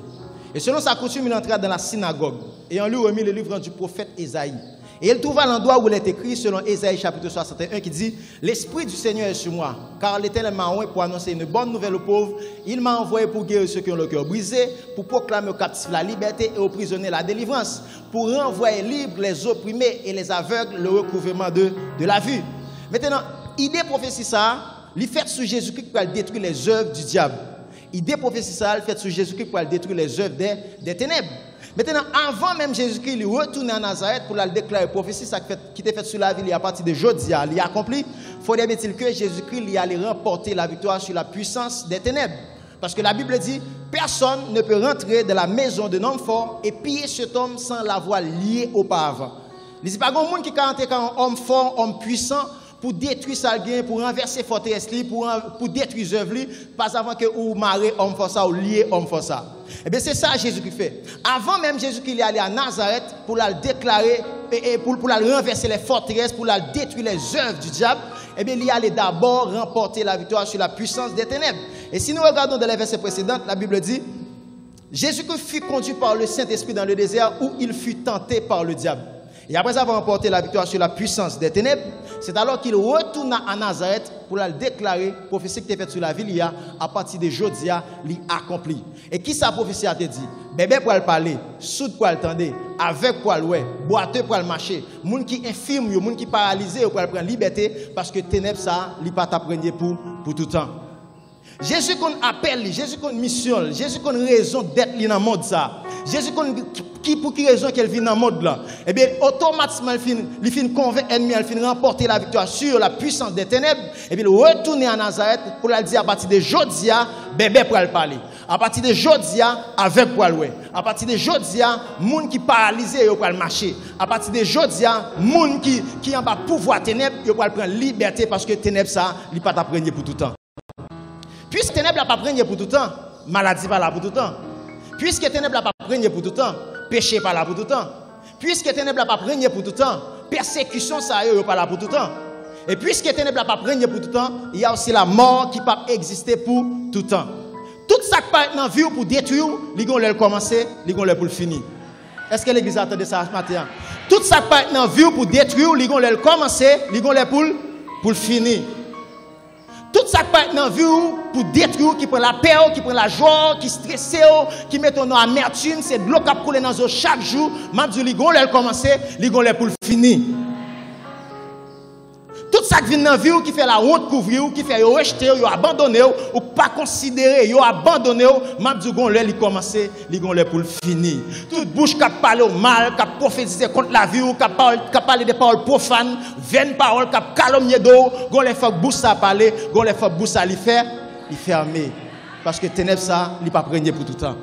Et selon sa coutume, il entra dans la synagogue et on lui remis le livre du prophète Ésaïe. Et il trouva l'endroit où il est écrit selon Ésaïe chapitre 61 qui dit « L'Esprit du Seigneur est sur moi, car l'Éternel m'a envoyé pour annoncer une bonne nouvelle aux pauvres. Il m'a envoyé pour guérir ceux qui ont le cœur brisé, pour proclamer aux captifs la liberté et aux prisonniers la délivrance, pour renvoyer libres les opprimés et les aveugles le recouvrement de la vue. » Maintenant, idée prophétie ça, il fait sur Jésus-Christ pour détruire les œuvres du diable. Idée prophétie ça, il fait sur Jésus-Christ pour détruire les œuvres des ténèbres. Maintenant, avant même Jésus-Christ, il retourne à Nazareth pour la déclarer prophétie qui était faite sur la ville à partir de jeudi, il a accompli. Il faut dire que Jésus-Christ il allait remporter la victoire sur la puissance des ténèbres. Parce que la Bible dit, personne ne peut rentrer dans la maison d'un homme fort et piller cet homme sans l'avoir lié auparavant. Il dit pas grand monde qui peut rentrer quand un homme fort, homme puissant, pour détruire sa gain, pour renverser forteresse, pour détruire les œuvres, pas avant que ou marrer homme fort ça ou lier homme fort ça. Eh bien c'est ça Jésus qui fait. Avant même Jésus qui est allé à Nazareth pour la déclarer et pour la renverser les forteresses, pour la détruire les œuvres du diable, eh bien il allait d'abord remporter la victoire sur la puissance des ténèbres. Et si nous regardons dans les versets précédents, la Bible dit Jésus-Christ fut conduit par le Saint-Esprit dans le désert où il fut tenté par le diable. Et après avoir remporté la victoire sur la puissance des ténèbres, c'est alors qu'il retourna à Nazareth pour la déclarer, prophétie qui était faite sur la ville, à partir de Jodia, l'accompli. Et qui sa prophétie a dit? Bébé pour le parler, sourd pour le tendre, aveugle pour le ouais, boiteux pour le marcher, moun qui infirme, moun qui paralysé pour le prendre liberté, parce que ténèbres ça, il pas t'apprendre pour tout temps. Jésus qu'on appelle, Jésus qu'on mission, Jésus qu'on raison d'être dans le monde ça. Jésus qu'on pour qui raison qu'elle vient dans le monde là. Eh bien automatiquement il finit convaincre l'ennemi, il finit remporter la victoire sur la puissance des ténèbres. Et puis il retourner à Nazareth pour le dire à partir de Jodia, bébé pour le parler. À partir de Jodia, avec pour le ouais. À partir de Jodia, moun qui paralysé pour le marcher. À partir de Jodia, moun qui en bas pouvoir ténèbres, pour le prendre liberté parce que ténèbres ça, il pas t'apprendre pour tout temps. Puisque ténèbres n'a pas prendre pour tout temps, maladie pas là pour tout temps. Puisque ténèbres n'a pas prendre pour tout temps, péché pas là pour tout temps. Puisque ténèbres n'a pas prendre pour tout temps, persécution ça est pas là pour tout temps. Et puisque ténèbres n'a pas prendre pour tout temps, il y a aussi la mort qui peut exister pour tout temps. Tout ça qui peut être dans la vie pour détruire, ils vont le commencer, ils vont le pour le finir. Est-ce que l'église attend de ça ce matin? Tout ça qui peut être dans la vie pour détruire, ils vont le commencer, ils vont le pour le finir. Tout ça qui peut être dans la vie pour détruire, qui prend la peur, qui prend la joie, qui stresse, qui met ton amertume, c'est de l'eau qui coule dans l'eau chaque jour. Maintenant, ils vont le commencer, ils vont le pour le finir. Tout ça qui vient dans la vie, qui fait la honte couvrir, qui fait rejeter, abandonner, ou pas considérer, abandonner, maintenant, ils vont commencer, ils vont le pour le finir. Toute bouche qui parle au mal, qui prophétise contre la vie, qui parle des paroles profanes, vaines paroles, qui calomnie d'eau, ils vont faire bouche ça parler, ils vont faire bouche ça lui faire, il fermer. Parce que ténèbres ça, il pas prendre pour tout le temps.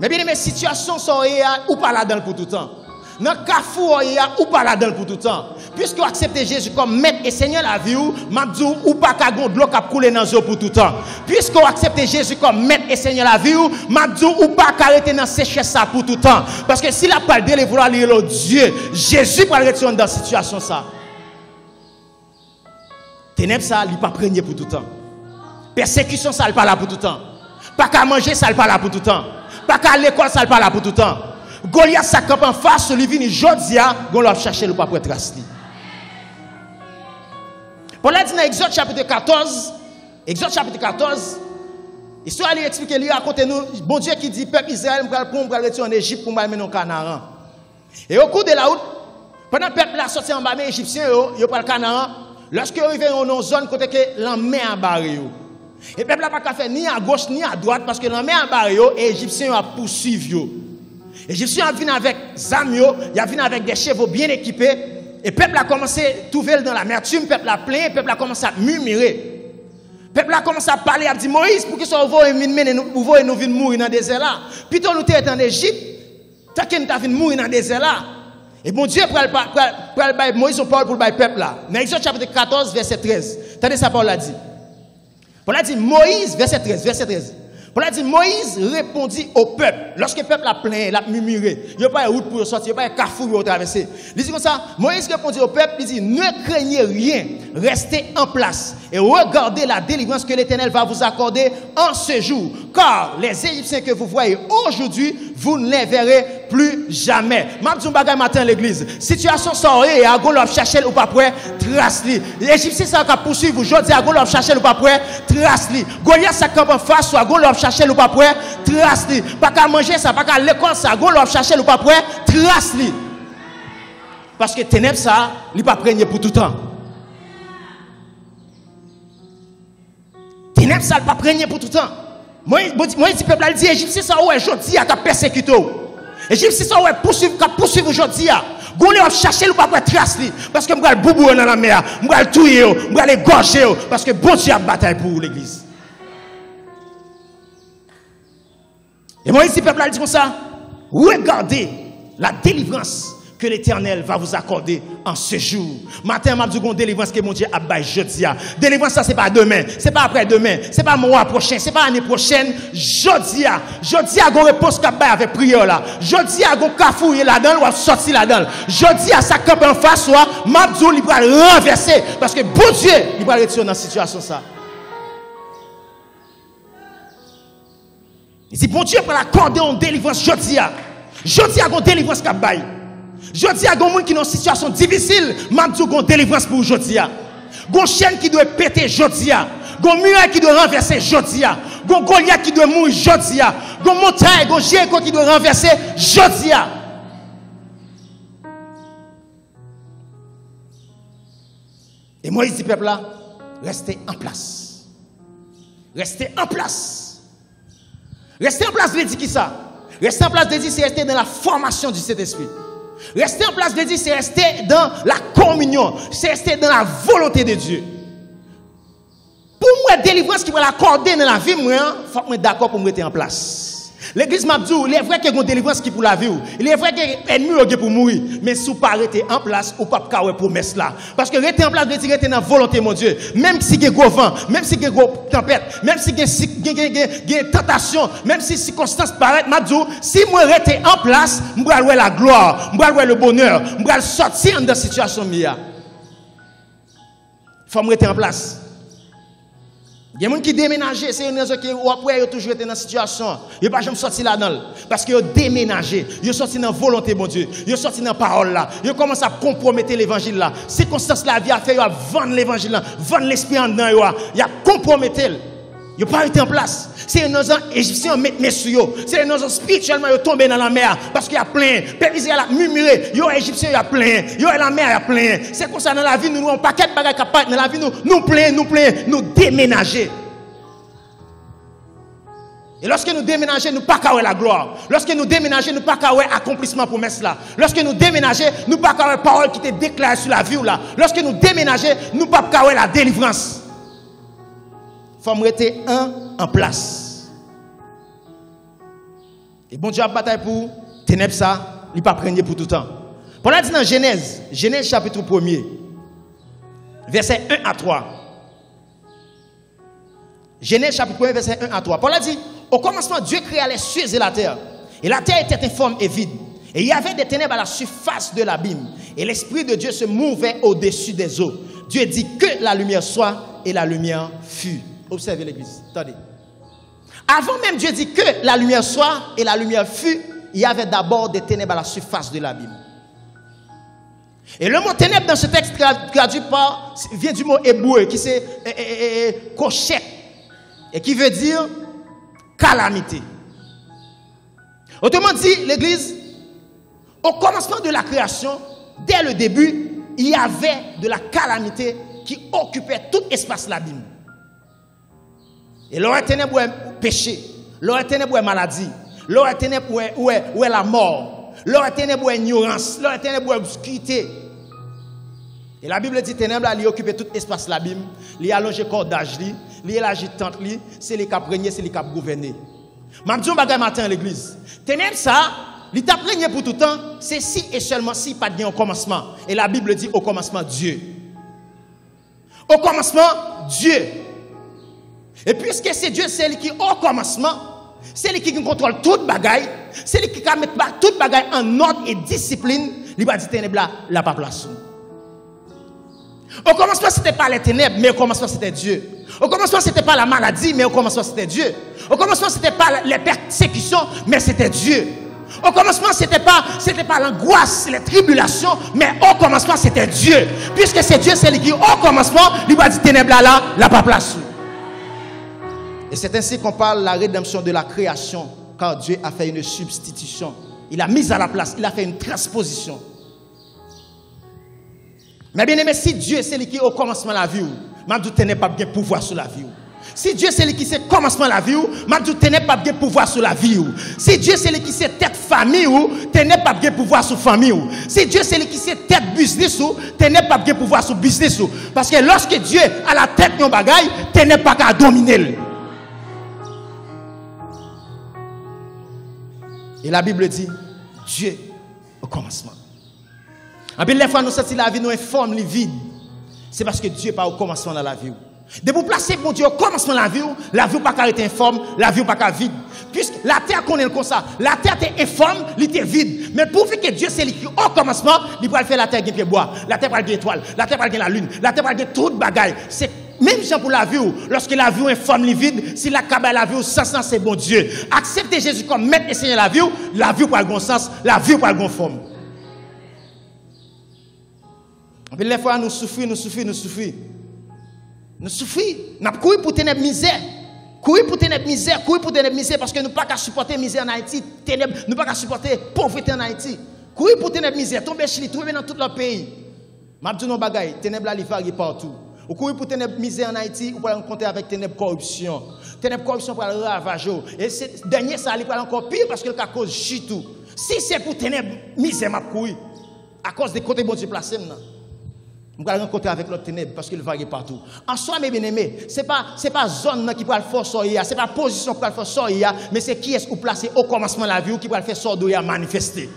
Mais bien, mes situations sont ou pas là-dedans pour tout le temps. Dans le carrefour, ou pas là-dedans pour tout le temps. Puisque vous acceptez Jésus comme maître et Seigneur la vie, ou pas qu'à de l'eau qui coule dans l'eau pour tout le temps. Puisque vous acceptez Jésus comme maître et Seigneur la vie, ou pas qu'à arrêter dans sécheresse ça pour tout le temps. Parce que s'il a pas le vouloir lire le Dieu, Jésus va retourner dans cette situation ça. Ténèbres ça, il pas prégné pour tout le temps. Persécution ça, il pas là pour tout le temps. Pas qu'à manger, ça le pas là pour tout le temps. Pas qu'à l'école, ça le pas là pour tout le temps. Goliath, ça campe en face, lui vient Jodia, on l'a cherché le pas pour être rasli. Pour là, dans Exode chapitre 14, histoire lui expliquer, lui raconter nous, bon Dieu qui dit, peuple Israël, on va retourner en Égypte pour mener nos Canaan. Et au cours de la route, pendant que le peuple a sorti en bas, les Égyptiens, ils ont pris le Canaan, lorsqu'ils arrivent dans une zone côté que la main en barré. Et le peuple n'a pas fait ni à gauche ni à droite, parce que la main en barré, les Égyptiens ont poursuivi. Les Égyptiens viennent avec Zamio, ils viennent avec des chevaux bien équipés. Et le peuple a commencé à trouver dans l'amertume, le peuple a plaint, le peuple a commencé à murmurer. Le peuple a commencé à parler, a dit Moïse, pour que ça vous voyez nous venir mourir dans le désert là. Plutôt nous sommes en Égypte, tant que nous venir mourir dans le désert là. Et bon Dieu, pour Moïse, on parle pour le peuple là. Dans Exode chapitre 14, verset 13. Attendez ça, Paul a dit. Paul a dit Moïse, verset 13. Paul a dit, Moïse répondit au peuple. Lorsque le peuple a plaint, il a murmuré. Il n'y a pas de route pour sortir, il n'y a pas de carrefour pour traverser. Il dit comme ça, Moïse répondit au peuple, il dit, ne craignez rien, restez en place et regardez la délivrance que l'Éternel va vous accorder en ce jour. Car les Égyptiens que vous voyez aujourd'hui, vous ne les verrez plus jamais. Mabdou bagay matin l'église. Situation sortie et à Golof chercher ou pas prêt, trace-li. Les Égyptiens ça va poursuivre aujourd'hui à Golof chercher ou pas prêt, trace-li. Goliath ça campe en face ou à Golof chercher ou pas prêt, trace-li. Pas qu'à manger ça, pas qu'à l'école ça, Golof chercher ou pas prêt, trace-li. Parce que ténèbres ça, il pas prégné pour tout temps. Ténèbres ça, il pas prégné pour tout temps. Moi dit peuple il dit Égyptien ça ouais jodi a persécuté. Égyptien ça ouais poursuivre jodi a. Goulé on chercher ou pas pour trace li parce que m'gal boubou dans la mer, m'gal tuer, m'gal égorger parce que bon Dieu a bataille pour l'église. Et moi ici peuple il dit comme ça, regardez la délivrance que l'Éternel va vous accorder en ce jour. Matin, m'a dit qu'on délivrance que mon Dieu a baillé jeudi. Délivrance ça c'est pas demain, c'est pas après demain, c'est pas mois prochain, c'est pas l'année prochaine, jeudi a gon réponse qu'a baillé avec prière là. Jeudi a gon cafouiller là-dedans ou sorti là-dedans. Jeudi a ça camp en face soit m'a dit il va renverser parce que bon Dieu, il va retirer dans situation ça. Il dit bon Dieu pour accorder une délivrance jeudi a. Jeudi a gon délivrance qu'a baillé. Jodi a gon moun qui dans une situation difficile, m'abdou gon délivrance pour jodi a. Gon chaîne qui doit péter jodi a. Gon mur qui doit renverser jodi a. Gon Goliath qui doit mourir jodi a. Gon montagne, gon Jéricho qui doit renverser jodi a. Et Moïse dit peuple là, restez en place. Restez en place. Restez en place, veut dire qui ça? Rester en place, veut dire c'est rester dans la formation du Saint-Esprit. Rester en place de Dieu, c'est rester dans la communion, c'est rester dans la volonté de Dieu. Pour moi, délivrance qui va l'accorder dans la vie, il faut que je sois d'accord pour me mettre en place. L'église m'a dit, il est vrai qu'il y a une délivrance qui pour la vie, il est vrai qu'il y a un ennemi pour mourir, mais si vous ne pas rester en place, ou pas de promesse là. Parce que rester en place, veut dire rester dans la volonté, mon Dieu. Même si il y a gros vent, même si il y a gros tempête, même si il y a tentation, même si les circonstances paraissent, m'a dit, si moi rester en place, je vais voir la gloire, je vais voir le bonheur, je vais sortir de la situation mia. Il faut me rester en place. Il y a des gens qui déménagent, c'est une raison qui après ils toujours été dans la situation. Ils ne pas jamais sortir là-dedans. Parce qu'ils ont déménagé. Ils sont sortis dans la volonté de mon Dieu. Ils sont sortis dans la parole là. Ils commencent à compromettre l'évangile là. Circonstances la vie a fait, ils ont vendre l'évangile là. Vendre l'esprit en dedans. Ils ont compromettre. Ils n'ont pas été en place. C'est une raison égyptien mettre messieurs. C'est une raison spirituellement ils tombé dans la mer. Parce qu'il y a plein. Peuple Israël a murmuré. Il y a égyptien, il y a plein. Il y a la mer, il y a plein. C'est comme ça dans la vie, nous avons un paquet de bagages capables. Dans la vie, nous déménager. Et lorsque nous déménageons, nous pas qu'à la gloire. Lorsque nous déménageons, nous pas qu'à l'accomplissement pour mettre là. Lorsque nous déménageons, nous pas qu'à la parole qui te déclare sur la vie là. Lorsque nous déménageons, nous pas qu'à la délivrance. Il faut rester en place. Et bon Dieu a bataille pour ténèbres ça, il pas prégné pour tout le temps. Pour la dit dans Genèse chapitre 1er, verset 1 à 3. Genèse chapitre 1, verset 1 à 3. Paul a dit, au commencement, Dieu créa les cieux et la terre. Et la terre était informe et vide. Et il y avait des ténèbres à la surface de l'abîme. Et l'Esprit de Dieu se mouvait au-dessus des eaux. Dieu dit que la lumière soit, et la lumière fut. Observez l'église. Attendez. Avant même Dieu dit que la lumière soit et la lumière fut, il y avait d'abord des ténèbres à la surface de l'abîme. Et le mot ténèbres dans ce texte traduit par, vient du mot hébreu qui c'est koshek et qui veut dire calamité. Autrement dit, l'Église, au commencement de la création, dès le début, il y avait de la calamité qui occupait tout espace l'abîme. Et l'heure ténèbre est péché, l'heure ténèbre est maladie, l'heure ténèbre est la mort, l'heure ténèbre est ignorance, l'heure ténèbre est obscurité. Et la Bible dit ténèbres, il occupait tout espace l'abîme, il a allongé cordage, il élargi tente, c'est les qui régné, c'est les qui gouverné. Je dis un bagage matin à l'église. Ténèbres ça, il t'a régné pour tout le temps, c'est si et seulement si pas de bien au commencement. Et la Bible dit au commencement Dieu. Au commencement Dieu. Et puisque c'est Dieu, c'est lui qui au commencement, c'est lui qui contrôle toute bagaille, c'est lui qui met toute bagaille en ordre et discipline, il va dire ténèbres là, la pas place. Au commencement, ce n'était pas les ténèbres, mais au commencement, c'était Dieu. Au commencement, ce n'était pas la maladie, mais au commencement, c'était Dieu. Au commencement, ce n'était pas les persécutions, mais c'était Dieu. Au commencement, ce n'était pas l'angoisse, les tribulations, mais au commencement, c'était Dieu. Puisque c'est Dieu, c'est lui qui, au commencement, lui va dire ténèbres là, la pas place. Et c'est ainsi qu'on parle de la rédemption de la création, car Dieu a fait une substitution. Il a mis à la place, il a fait une transposition. Mais bien aimé, si Dieu c'est lui qui au commencement de la vie, Mabdou tenait pas bien pouvoir sur la vie. Si Dieu c'est lui qui c'est commencement de la vie, Mabdou tenait pas bien pouvoir sur la vie. Si Dieu c'est lui qui c'est tête famille, tenait pas bien pouvoir sur famille. Si Dieu c'est lui qui c'est tête business, tenait pas bien pouvoir sur business. Parce que lorsque Dieu a la tête de bagaille, tenait pas qu'à dominer. Et la Bible dit Dieu au commencement. En bien, les fois, nous sentons la vie, nous informe, nous vide. C'est parce que Dieu n'est pas au commencement de la vie. De vous placer pour Dieu au commencement de la vie n'est pas qu'à être informe, la vie n'est pas qu'à vide. Puisque la terre connaît comme ça. La terre est informe, elle est vide. Mais pour que Dieu c'est lui qui au commencement, il va faire la terre qui bois, la terre qui étoile, la terre qui la lune, la terre qui toute bagaille. C'est même gens pour la vie, lorsque la vie est informe, elle est vide, si la cabane la vie, sans sens, c'est bon Dieu. Acceptez Jésus comme maître et Seigneur la vie pour le bon sens, la vie pour le bon forme. Les fois, nous souffrons. Nous courons pour ténèbres misère. Courir pour ténèbres misère parce que nous ne pouvons pas supporter misère en Haïti. Ténèbres, nous ne pouvons pas supporter pauvreté en Haïti. Courir pour ténèbres misère, tomber chez lui, trouver dans tout le pays. Je dis non bagaille, ténèbres là, ils varient partout. Ou courir pour ténèbres misère en Haïti, ou pour rencontrer avec ténèbres corruption. Ténèbres corruption pour le ravage. Et ce dernier, ça va encore pire parce que le cas cause chitou. Si c'est pour ténèbres misère, je courir. À cause des côtés bon Dieu placé maintenant. Nous allons rencontrer avec l'autre ténèbre parce qu'il varie partout. En soi, mes bien-aimés, ce n'est pas zone qui peut le faire sortir, ce n'est pas position qui peut le faire sortir, mais c'est qui est-ce qui placé au commencement de la vie qui peut le faire sortir manifester.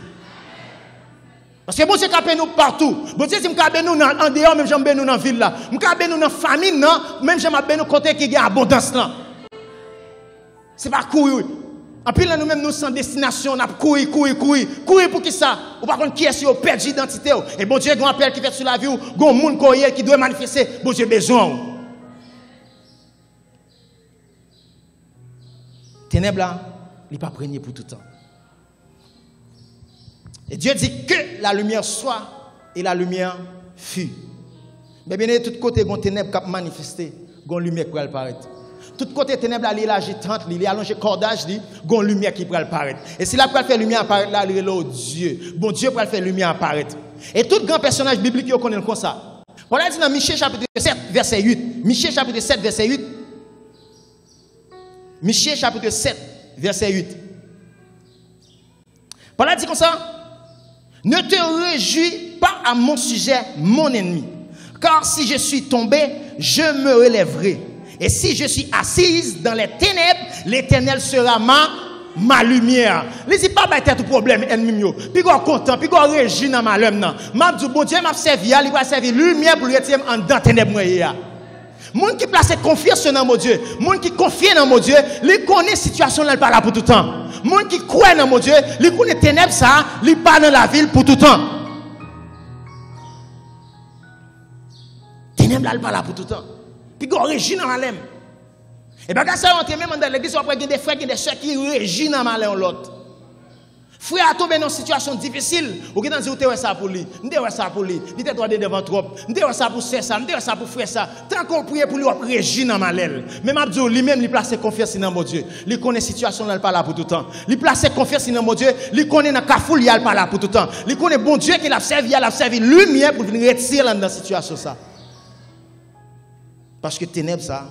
Parce que bon Dieu capé nous partout. Bon Dieu, si nous capé nous en dehors, même j'aime nous dans la ville là. Nous capé nous dans la famille, même j'aime nous côté qui a abondance là. C'est pas courir. En plus, nous-mêmes, nous sans destination, nous courir. Courir pour qui ça? Ou par contre, qui est-ce qui a perdu l'identité? Et bon Dieu, il y a un appel qui fait sur la vie, il y a un monde qui doit manifester. Bon Dieu, besoin. Ténèbres là, il n'est pas prégné pour tout le temps. Et Dieu dit que la lumière soit et la lumière fut. Mais bien, de tous côtés, il y a une ténèbre qui a manifesté, il y a une lumière qui va apparaître. Tout côté ténèbres là, il est agitante, il est allongé cordage, il y a une lumière qui va apparaître. Et si la peut faire lumière apparaître là, il est là, Dieu. Bon Dieu peut faire lumière apparaître. Et tout grand personnage biblique qui connaît comme ça. Paul a dit dans Michée chapitre 7 verset 8. Michée chapitre 7 verset 8. Michée chapitre 7 verset 8. Paul a dit comme ça. Ne te réjouis pas à mon sujet, mon ennemi. Car si je suis tombé, je me relèverai. Et si je suis assise dans les ténèbres, l'Éternel sera ma lumière. Ne dis pas que tu as tout problème, ennemi. Puis tu es content, puis tu es régi dans ma lumière. Je dis, bon Dieu m'a servi, il va servir lumière pour retirer en dedans ténèbres. Moun qui place confiance dans mon Dieu, moun qui confie dans mon Dieu, il connaît la situation là, il pas là pour tout le temps. Moun qui croit dans mon Dieu, il connaît les ténèbres ça, il pas dans la ville pour tout le temps. Ténèbres là, il pas là pour tout le temps. Puis il régit dans la lème. Et bien, quand ça rentre même dans l'église, après, il y a des frères, il y a des soeurs qui régissent dans malheur l'autre. Frère a tombé dans une situation difficile, ou qui dit, vous ça pour lui, vous ça pour lui, il était devant trop, vous ça pour faire ça, vous ça pour faire ça. Tant qu'on prie pour lui, on régit dans malheur. Même Abdou lui-même, il place confiance dans mon Dieu. Il connaît la situation, il n'est pas là pour tout le temps. Il place confiance dans mon Dieu, il connaît dans Kafoul, il n'est pas là pour tout le temps. Il connaît bon Dieu qu'il a servi lumière pour venir retirer dans la situation ça. Parce que ténèbres ça,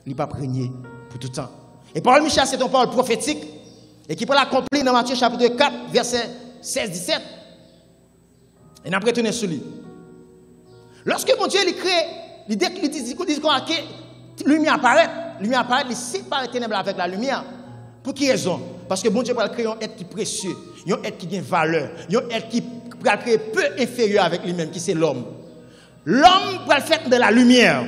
il n'est pas prégné pour tout le temps. Et parole Michel, c'est une parole prophétique. Et qui peut l'accomplir dans Matthieu chapitre 4, verset 16-17. Et après tourner sur lui. Lorsque mon Dieu il crée, il dit que lumière apparaît, il sépare les ténèbres avec la lumière. Pour quelle raison? Parce que mon Dieu va créer un être qui est précieux, un être qui a valeur, un être qui va créer peu inférieur avec lui-même, qui c'est l'homme. L'homme va le faire de la lumière.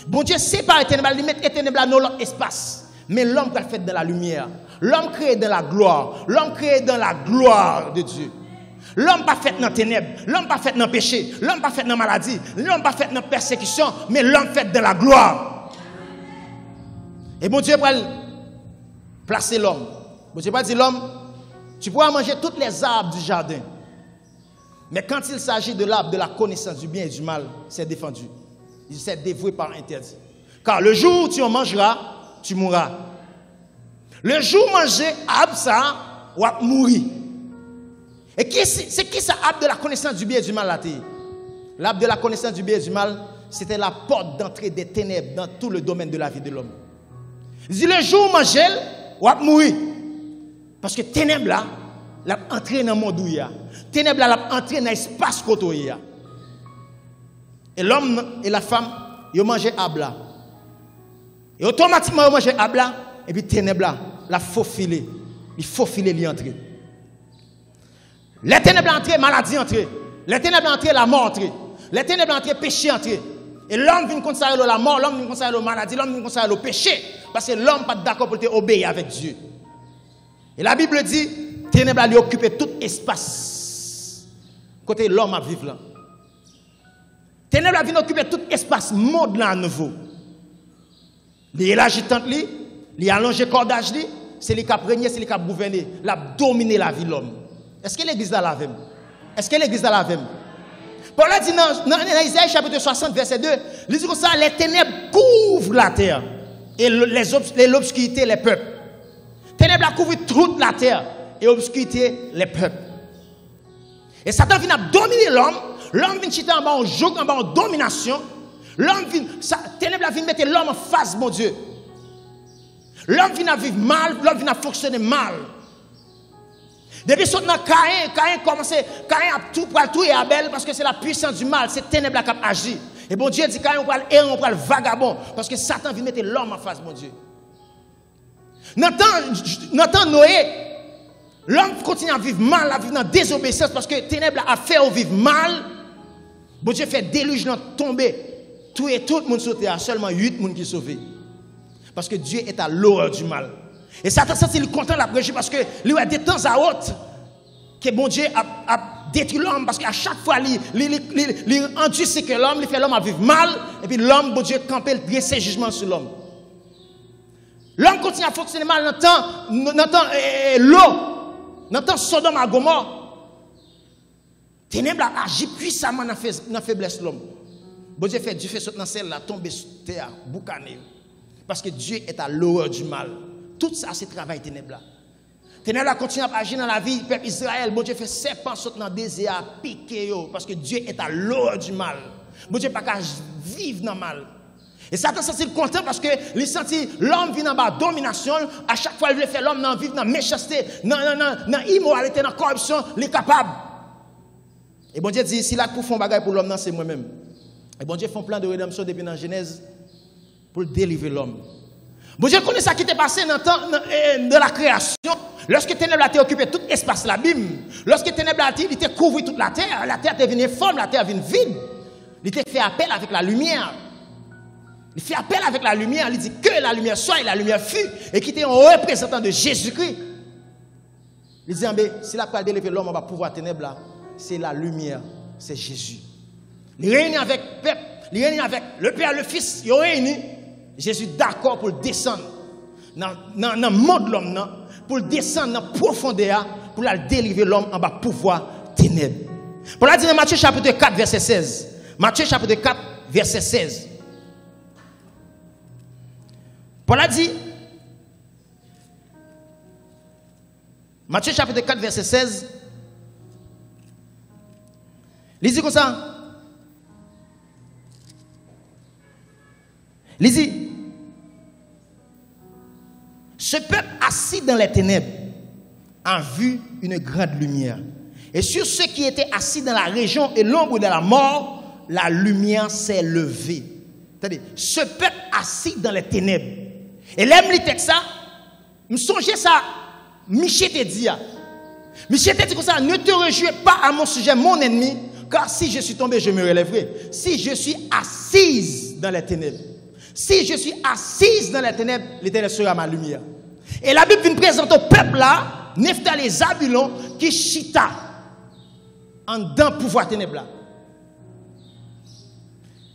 Bon Dieu sépare les ténèbres, il met les ténèbres dans l'autre espace. Mais l'homme va le faire de la lumière. L'homme créé dans la gloire. L'homme créé dans la gloire de Dieu. L'homme pas fait dans les ténèbres. L'homme pas fait dans le péché. L'homme pas fait dans la maladie. L'homme pas fait dans la persécution. Mais l'homme fait dans la gloire. Et bon Dieu va placer l'homme. Bon Dieu va dire l'homme, tu pourras manger toutes les arbres du jardin. Mais quand il s'agit de l'arbre de la connaissance du bien et du mal, c'est défendu. Il s'est dévoué par interdit. Car le jour où tu en mangeras, tu mourras. Le jour où manger arbre ça, tu vas mourir. Et c'est qui ça, arbre de la connaissance du bien et du mal là? L'arbre de la connaissance du bien et du mal, c'était la porte d'entrée des ténèbres dans tout le domaine de la vie de l'homme. Il dit le jour où manger, tu vas mourir. Parce que ténèbres là, l'a entré dans le monde où il y a. Ténèbres là, l'a entré dans l'espace côté où il y a. Et l'homme et la femme, ils ont mangé arbre là. Et automatiquement, ils ont mangé arbre là. Et puis ténèbres là, la faufilé. Il faufilé l'y entrer. Les ténèbres entrées, maladie entrée. Les ténèbres entrées, la mort entrée. Les ténèbres entrées, péché entré. Et l'homme vient consacrer la mort, l'homme vient consacrer la maladie, l'homme vient consacrer le péché. Parce que l'homme n'est pas d'accord pour obéir avec Dieu. Et la Bible dit, ténèbres lui occuper tout espace. Côté l'homme à vivre là. Ténèbres vient occuper tout espace, monde là à nouveau. Il est l'agitant, il a allongé cordage, c'est lui qui a régné, c'est lui qui a gouverné, il a dominé la vie de l'homme. Est-ce que l'église a la même? Est-ce que l'église a la même? Paul a dit dans Isaïe chapitre 60, verset 2, il dit comme ça, les ténèbres couvrent la terre et l'obscurité les peuples. Ténèbres couvrent toute la terre et l'obscurité les peuples. Et Satan vient dominer l'homme, l'homme vient chiter en bas en joug, en bas en domination. L'homme vient, ténèbres vient mettre l'homme en face, mon Dieu. L'homme vient vivre mal, l'homme vient fonctionner mal. Depuis ce temps, Caïn a tout et Abel parce que c'est la puissance du mal, c'est ténèbres qui agit. Et bon Dieu dit Caïn, on prend le vagabond parce que Satan vient mettre l'homme en face, mon Dieu. N'entend Noé, l'homme continue à vivre mal, à vivre dans la désobéissance parce que ténèbres a fait vivre mal. Bon Dieu fait déluge tomber. Tout le monde sauté, seulement 8 personnes qui sont sauvés. Parce que Dieu est à l'horreur du mal. Et Satan, il est content de la prêcher parce que lui a des temps à autre que bon Dieu a détruit l'homme parce qu'à chaque fois, il endurcit que l'homme, il fait l'homme à vivre mal et puis l'homme, bon Dieu, campe et ses jugements sur l'homme. L'homme continue à fonctionner mal dans le temps Sodome à Gomorrhe. Ténèbres a agi puissamment dans la faiblesse de l'homme. Bon Dieu fait sauter dans celle là, tomber sur terre, boucaner. Parce que Dieu est à l'horreur du mal. Tout ça, c'est travail ténèbres là. Ténèbres continue à agir dans la vie du peuple Israël. Bon Dieu fait serpent sauter dans le désert, piquer parce que Dieu est à l'horreur du mal. Bon Dieu pas qu'à vivre dans le mal. Et Satan c'est content parce que il senti l'homme vit dans la domination. À chaque fois, il veut faire l'homme vivre dans la méchanceté, dans l'immoralité, dans la corruption, il est capable. Et bon Dieu dit, si là pour faire un bagage pour l'homme, c'est moi-même. Et bon Dieu fait un plan de rédemption depuis dans Genèse pour délivrer l'homme. Bon Dieu connaît ça qui t'est passé dans le temps de la création. Lorsque ténèbres a occupé tout l'espace la Bible, lorsque ténèbres a il était couvert toute la terre est devenue forme, la terre est devenue vide. Il était fait appel avec la lumière. Il fait appel avec la lumière, il dit que la lumière soit et la lumière fut, et qui était un représentant de Jésus-Christ. Il dit, si la part délivrer l'homme, on va pouvoir ténèbres là, c'est la lumière, c'est Jésus. Il réunit avec le peuple, il réunit avec le Père, le Fils, il réunit. Jésus d'accord pour descendre dans le monde de l'homme, pour descendre dans la profondeur, pour la délivrer l'homme en bas pouvoir ténèbres. Pour la dire dans Matthieu chapitre 4, verset 16. Matthieu chapitre 4, verset 16. Paul a dit, Matthieu chapitre 4, verset 16, il dit comme ça. Il dit, ce peuple assis dans les ténèbres a vu une grande lumière. Et sur ceux qui étaient assis dans la région et l'ombre de la mort, la lumière s'est levée. C'est-à-dire, ce peuple assis dans les ténèbres. Et l'aime le texte ça, me songez ça, Michel te dit. Michel te dit comme ça, ne te réjouis pas à mon sujet, mon ennemi, car si je suis tombé, je me relèverai. Si je suis assise dans les ténèbres, si je suis assise dans les ténèbres, l'Éternel sera ma lumière. Et la Bible vient présenter au peuple là, Nephtali et Zabulon, qui chita en dedans pouvoir ténèbres là.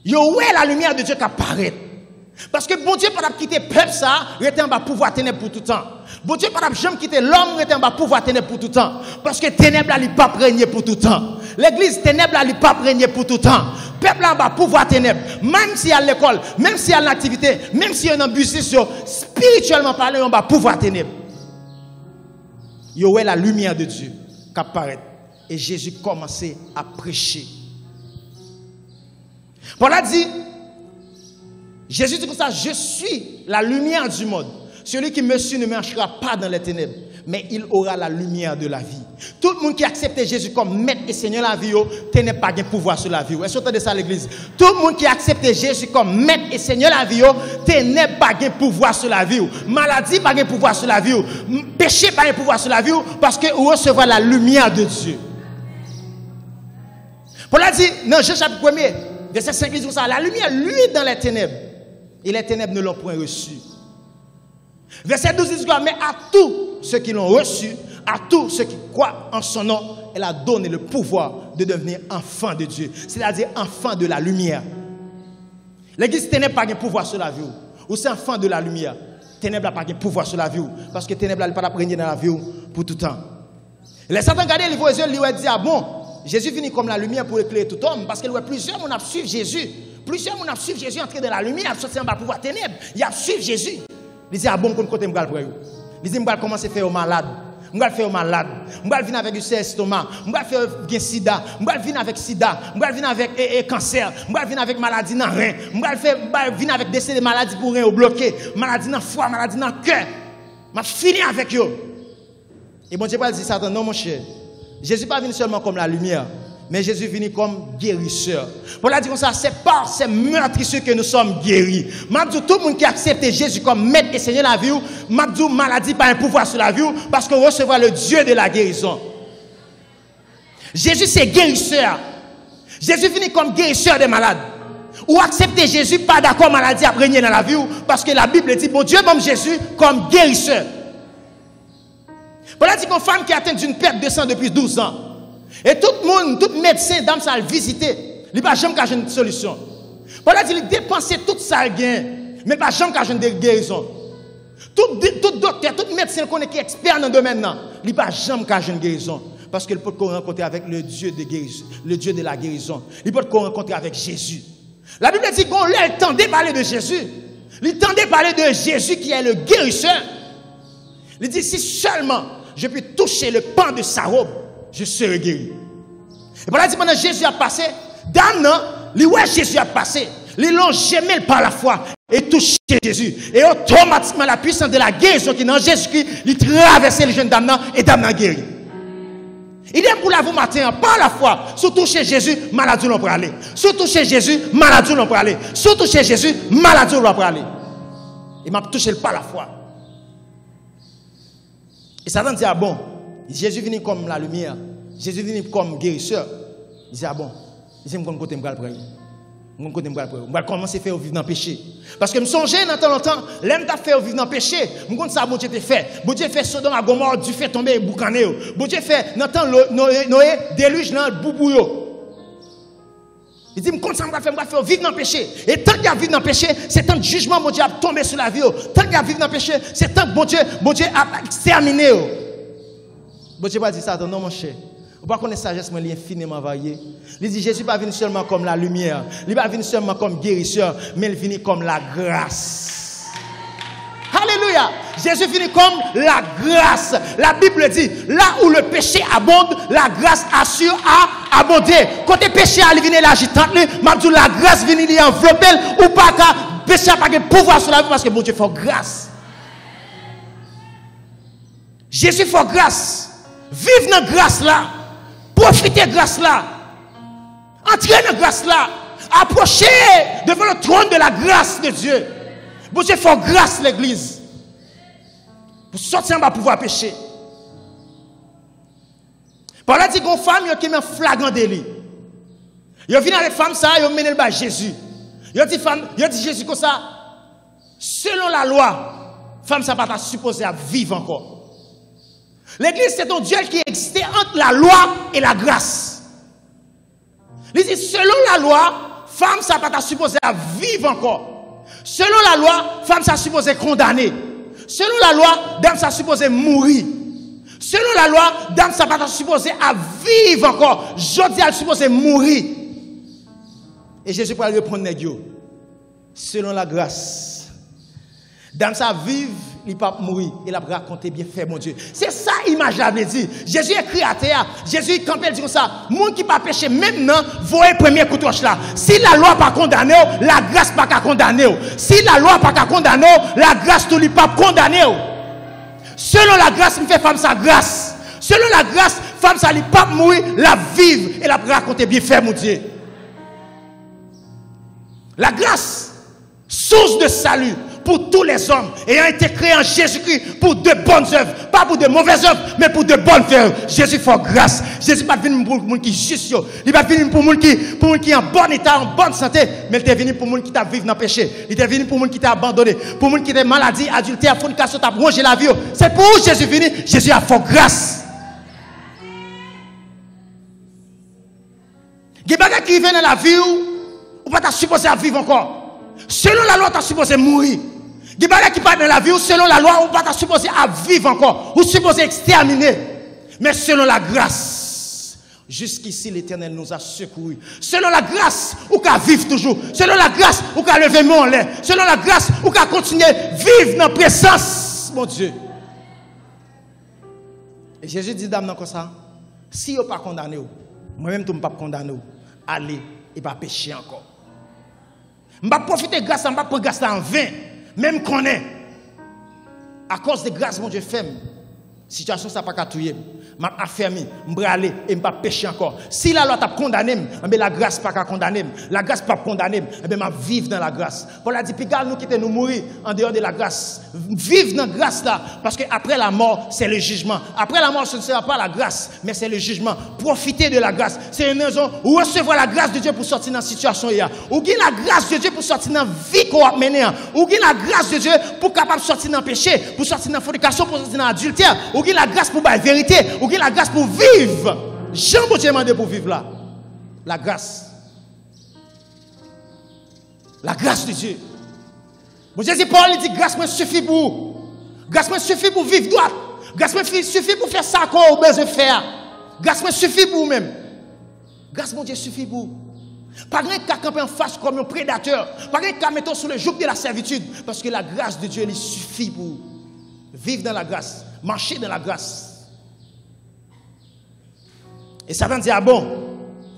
Yo ouais la lumière de Dieu qui apparaît. Parce que bon Dieu pas quitter peuple ça, rester en bas pouvoir ténèbres pour tout le temps. Bon Dieu pas jamais quitter l'homme, rester en bas pouvoir ténèbres pour tout le temps. Parce que ténèbres là, il pas régner pour tout le temps. L'église ténèbres là, il pas régner pour tout le temps. Peuple là en bas pouvoir ténèbres, même si à l'école, même si à l'activité, même si on a un business, spirituellement parlé, on bas pouvoir ténèbres. Yo ouais la lumière de Dieu qui apparaît. Et Jésus commençait à prêcher. Paul a dit, Jésus dit comme ça, je suis la lumière du monde. Celui qui me suit ne marchera pas dans les ténèbres, mais il aura la lumière de la vie. Tout le monde qui accepte Jésus comme maître et seigneur de la vie, n'a pas de pouvoir sur la vie. Est-ce que vous entendez ça à l'église? Tout le monde qui accepte Jésus comme maître et seigneur de la vie, n'a pas de pouvoir sur la vie. Maladie pas de pouvoir sur la vie. Péché pas de pouvoir sur la vie parce que vous recevez la lumière de Dieu. Paul a dit, dans Jean chapitre 1er, verset 5, il dit ça, la lumière, lui, dans les ténèbres, et les ténèbres ne l'ont point reçu. Verset 12, il dit, mais à tous ceux qui l'ont reçu, à tous ceux qui croient en son nom, elle a donné le pouvoir de devenir enfant de Dieu, c'est-à-dire enfant de la lumière. L'église ténèbres n'a pas de pouvoir sur la vie, ou c'est enfant de la lumière. Ténèbres n'a pas de pouvoir sur la vie, parce que ténèbres n'a pas de dans la vie pour tout le temps. Les Satan regardent les yeux, ils disent, ah bon, Jésus finit comme la lumière pour éclairer tout homme, parce que plusieurs gens suivent Jésus. Plusieurs gens suivent Jésus entrer dans la lumière, sortir en bas pouvoir ténèbres. Ils suivent Jésus. Ils disent, ah bon, quand côté m'gal pour eux. Ils disent, m'gal commencer à faire malade. M'gal faire malade. M'gal venir avec du estomac. M'gal faire bien sida. M'gal venir avec sida. M'gal venir avec cancer. M'gal venir avec maladie dans rein. M'gal venir avec décès de maladie pour rein bloqué. Maladie dans foie, maladie dans cœur. M'a fini avec eux. Et bon Dieu pas dit Satan, non mon cher. Jésus pas venu seulement comme la lumière, mais Jésus venu comme guérisseur. Pour la dire comme ça, c'est par ces meurtrissures que nous sommes guéris. M'abdou tout le monde qui accepte Jésus comme maître et seigneur de la vie, m'abdou maladie pas un pouvoir sur la vie parce qu'on recevra le Dieu de la guérison. Jésus c'est guérisseur. Jésus venu comme guérisseur des malades. Ou accepter Jésus pas d'accord maladie à régner dans la vie parce que la Bible dit bon Dieu même Jésus comme guérisseur. Voilà dit qu'une femme qui a atteint d'une perte de sang depuis 12 ans. Et tout le monde, tout médecin, dame, ça a visité. Il n'a pas jamais une solution. Voilà dit qu'il dépensait tout ça gain, mais pas jamais une guérison. Tout docteur, tout médecin qui est expert dans le domaine, il n'a pas jamais une guérison. Parce qu'il peut rencontrer avec le Dieu de guérison, le Dieu de la guérison. Il peut rencontrer avec Jésus. La Bible dit qu'on lui tendait parler de Jésus. Il tendait parler de Jésus qui est le guérisseur. Il dit si seulement je peux toucher le pan de sa robe, je serai guéri. Et voilà, dit pendant Jésus a passé, dame non, lui ouais Jésus a passé, lui l'ont gemé par la foi et touché Jésus. Et automatiquement la puissance de la guérison qui est dans Jésus-Christ, il traverse les jeunes dames et dame n'a guéri. Il est pour la vous matin, par la foi, surtout chez Jésus, maladie l'on peut aller. Surtout chez Jésus, maladie l'on peut aller. Surtout chez Jésus, maladie l'on peut aller. Il m'a touché par la foi. Et Satan dit, ah bon, Jésus venu comme la lumière, Jésus venu comme guérisseur. Il dit, ah bon, il dit, je vais côté je vais commencer à faire vivre dans le péché. Parce que je me songeais dans longtemps, l'aime t'a fait vivre dans le péché. Je me ça, bon Dieu t'a fait. Bon Dieu fait Sodome à Gomorrhe, Dieu fait tomber boucané. Bon Dieu fait, dans le temps, Noé déluge dans le boubouyo. Il dit, je ça, je vais faire vivre dans le péché. Et tant qu'il y a vivre dans le péché, c'est tant que jugement, mon Dieu, a tombé sur la vie. Tant qu'il y a vivre dans le péché, c'est tant que mon Dieu a exterminé. Bon Dieu va dire ça, non, mon cher. Vous ne connaissez pas sagesse, mais il est infiniment varié. Il dit, Jésus n'est pas venu seulement comme la lumière. Il n'est pas venu seulement comme guérisseur, mais il vient comme la grâce. Alléluia. Jésus finit comme la grâce. La Bible dit, là où le péché abonde, la grâce assure à abonder. Quand le péché a venu l'agitante, la grâce vient l'y envelopper, ou pas que péché n'a pas de pouvoir sur la vie parce que bon Dieu fait grâce. Jésus fait grâce. Vive dans la grâce là. Profitez de grâce là. Entrez dans la grâce là. Approchez devant le trône de la grâce de Dieu. Bon Dieu fait grâce l'église. Pour sortir, on va pouvoir pécher. Par là, il y a une femme qui est en flagrant délit. Il vient avec femme ça, il mène le Jésus. Il dit Jésus comme ça. Selon la loi, femme ça pas supposée à vivre encore. L'église, c'est un Dieu qui existait entre la loi et la grâce. Il dit, selon la loi, femme, ça pas supposé à vivre encore. Selon la loi, femme, ça supposé condamner. Selon la loi, dame, ça supposé mourir. Selon la loi, dame, ça pas supposé à vivre encore. Jodi, elle supposé mourir. Et Jésus va lui répondre, selon la grâce, dame, ça vive. Il pas mourir, il a raconté bien fait mon Dieu. C'est ça image là dit. Jésus écrit à terre, Jésus campé dit comme ça, monde qui pas péché maintenant, voyez premier couteau là. Si la loi pas condamné, la grâce pas condamné. Si la loi pas condamné, la grâce tout lui pas condamné. Selon la grâce, il fait femme sa grâce. Selon la grâce, femme ça lui pas mourir, la vivre et la raconter bien fait mon Dieu. La grâce, source de salut pour tous les hommes, ayant été créés en Jésus-Christ pour de bonnes œuvres, pas pour de mauvaises œuvres, mais pour de bonnes œuvres. Jésus fait grâce. Jésus n'est pas venu pour les gens qui sont justes, il n'est pas venu pour les gens qui sont en bon état, en bonne santé, mais il est venu pour les gens qui t'a vécu dans le péché. Il est venu pour les gens qui t'a abandonné, pour les gens qui ont maladie, adultère, fornication, t'a rongé la vie. C'est pour où Jésus est venu. Jésus a fait grâce. Il y a des gens qui viennent dans la vie ou pas supposé à vivre encore. Selon la loi, tu es supposé mourir. Il y a des gens qui partent dans la vie, selon la loi, on va être supposé à vivre encore, ou supposé exterminer. Mais selon la grâce, jusqu'ici l'Éternel nous a secourus. Selon la grâce, on peut vivre toujours. Selon la grâce, on peut lever mon en l'air. Selon la grâce, on peut continuer à vivre dans la présence, mon Dieu. Et Jésus dit, dame, comme ça, si vous n'êtes pas condamné, moi-même, je ne suis pas condamné, allez et pas pécher encore. Je ne vais pas profiter de grâce, je ne vais pas prendre grâce en vain. Même qu'on est, à cause de grâce, mon Dieu, fait, situation ça pas qu'à tuer, m'a affermi, m'bra aller et m'pas pécher encore. Si la loi t'a condamné, mais la grâce pas qu'à condamner, la grâce pas condamner, mais m'a vivre dans la grâce. Paul a dit pigal nous quitter nous mourir en dehors de la grâce. Vivre dans la grâce là parce que après la mort, c'est le jugement. Après la mort, ce ne sera pas la grâce, mais c'est le jugement. Profitez de la grâce. C'est une raison où recevoir la grâce de Dieu pour sortir dans la situation là. Ou gain la grâce de Dieu pour sortir dans la vie qu'on a menée. Ou gain la grâce de Dieu pour capable sortir dans le péché, pour sortir dans la fornication, pour sortir dans l'adultère. Ou gain la grâce pour la vérité, ou gain la grâce pour vivre. Jean Dieu demandé pour vivre là. La grâce. La grâce de Dieu. Bon Jésus Paul il dit grâce me suffit pour. Grâce me suffit pour vivre droit. Grâce me suffit pour faire ça qu'on a besoin de faire. Grâce me suffit pour vous-même. Grâce mon Dieu suffit pour. Pas rien qu'à camper en face comme un prédateur. Pas rien qu'à mettre sur le joug de la servitude. Parce que la grâce de Dieu elle suffit pour vivre dans la grâce. Marcher dans la grâce. Et ça va dire, ah bon,